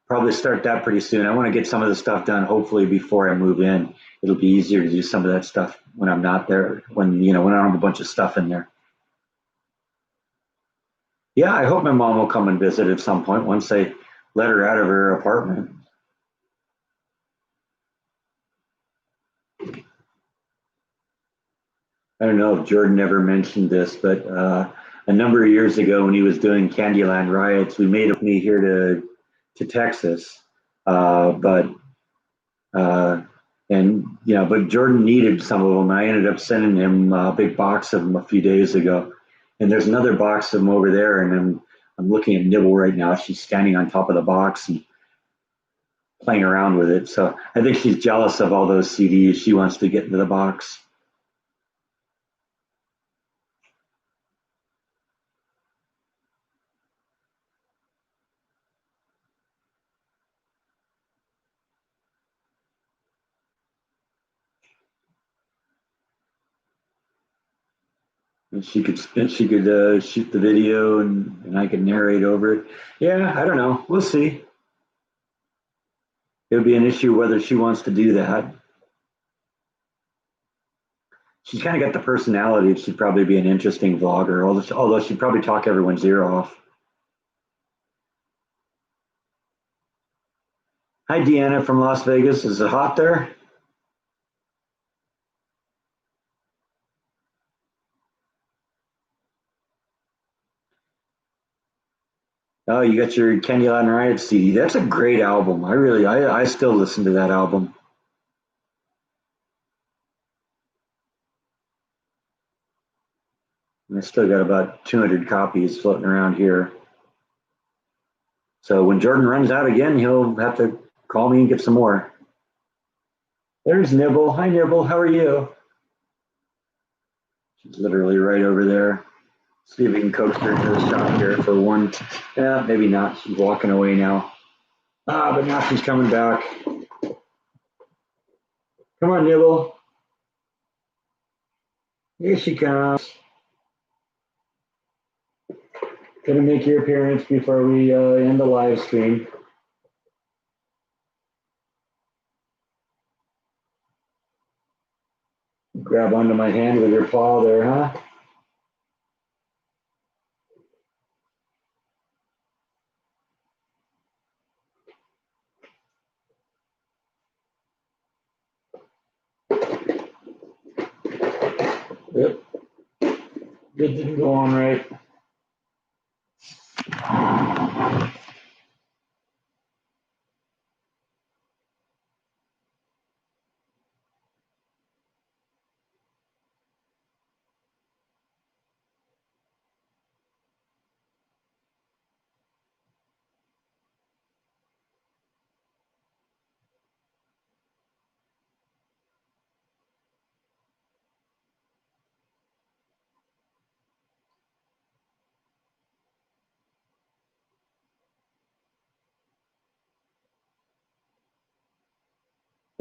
probably start that pretty soon. I want to get some of the stuff done, hopefully before I move in. It'll be easier to do some of that stuff when I'm not there, when when I don't have a bunch of stuff in there. Yeah, I hope my mom will come and visit at some point once I let her out of her apartment. I don't know if Jordan ever mentioned this, but a number of years ago when he was doing Candyland riots, we made me here to Texas, but uh, and but Jordan needed some of them. I ended up sending him a big box of them a few days ago, and there's another box of them over there, and I'm looking at Nibble right now. She's standing on top of the box and playing around with it. So I think she's jealous of all those CDs. She wants to get into the box. And she could shoot the video and I could narrate over it. Yeah, I don't know. We'll see. It would be an issue whether she wants to do that. She's kind of got the personality. She'd probably be an interesting vlogger, although she'd probably talk everyone's ear off. Hi, Deanna from Las Vegas. Is it hot there? Oh, you got your Candyland Riot CD. That's a great album. I still listen to that album. And I still got about 200 copies floating around here. So when Jordan runs out again, he'll have to call me and get some more. There's Nibble. Hi, Nibble. How are you? She's literally right over there. See if we can coax her into the shop here for one. Yeah, maybe not. She's walking away now. But now she's coming back. Come on, Nibble. Here she comes. Gonna make your appearance before we end the live stream. Grab onto my hand with your paw there, huh? Yep. It didn't go on right.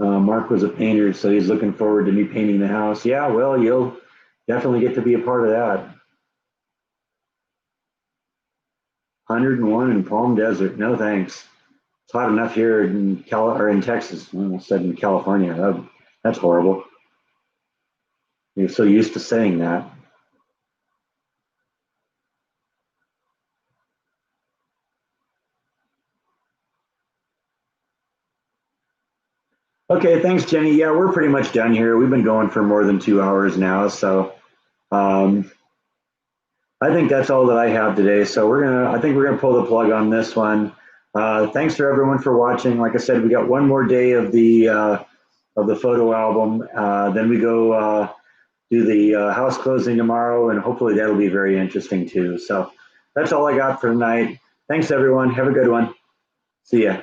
Mark was a painter, so he's looking forward to me painting the house. Yeah, well, you'll definitely get to be a part of that. 101 in Palm Desert. No thanks. It's hot enough here in Texas. I almost said in California. That's horrible. You're so used to saying that. Okay, thanks, Jenny. Yeah, we're pretty much done here. We've been going for more than 2 hours now, so um, I think that's all that I have today. So I think we're gonna pull the plug on this one. Thanks for everyone for watching. Like I said, we got one more day of the photo album. Then we go do the house closing tomorrow, and hopefully that'll be very interesting too. So that's all I got for tonight. Thanks everyone. Have a good one. See ya.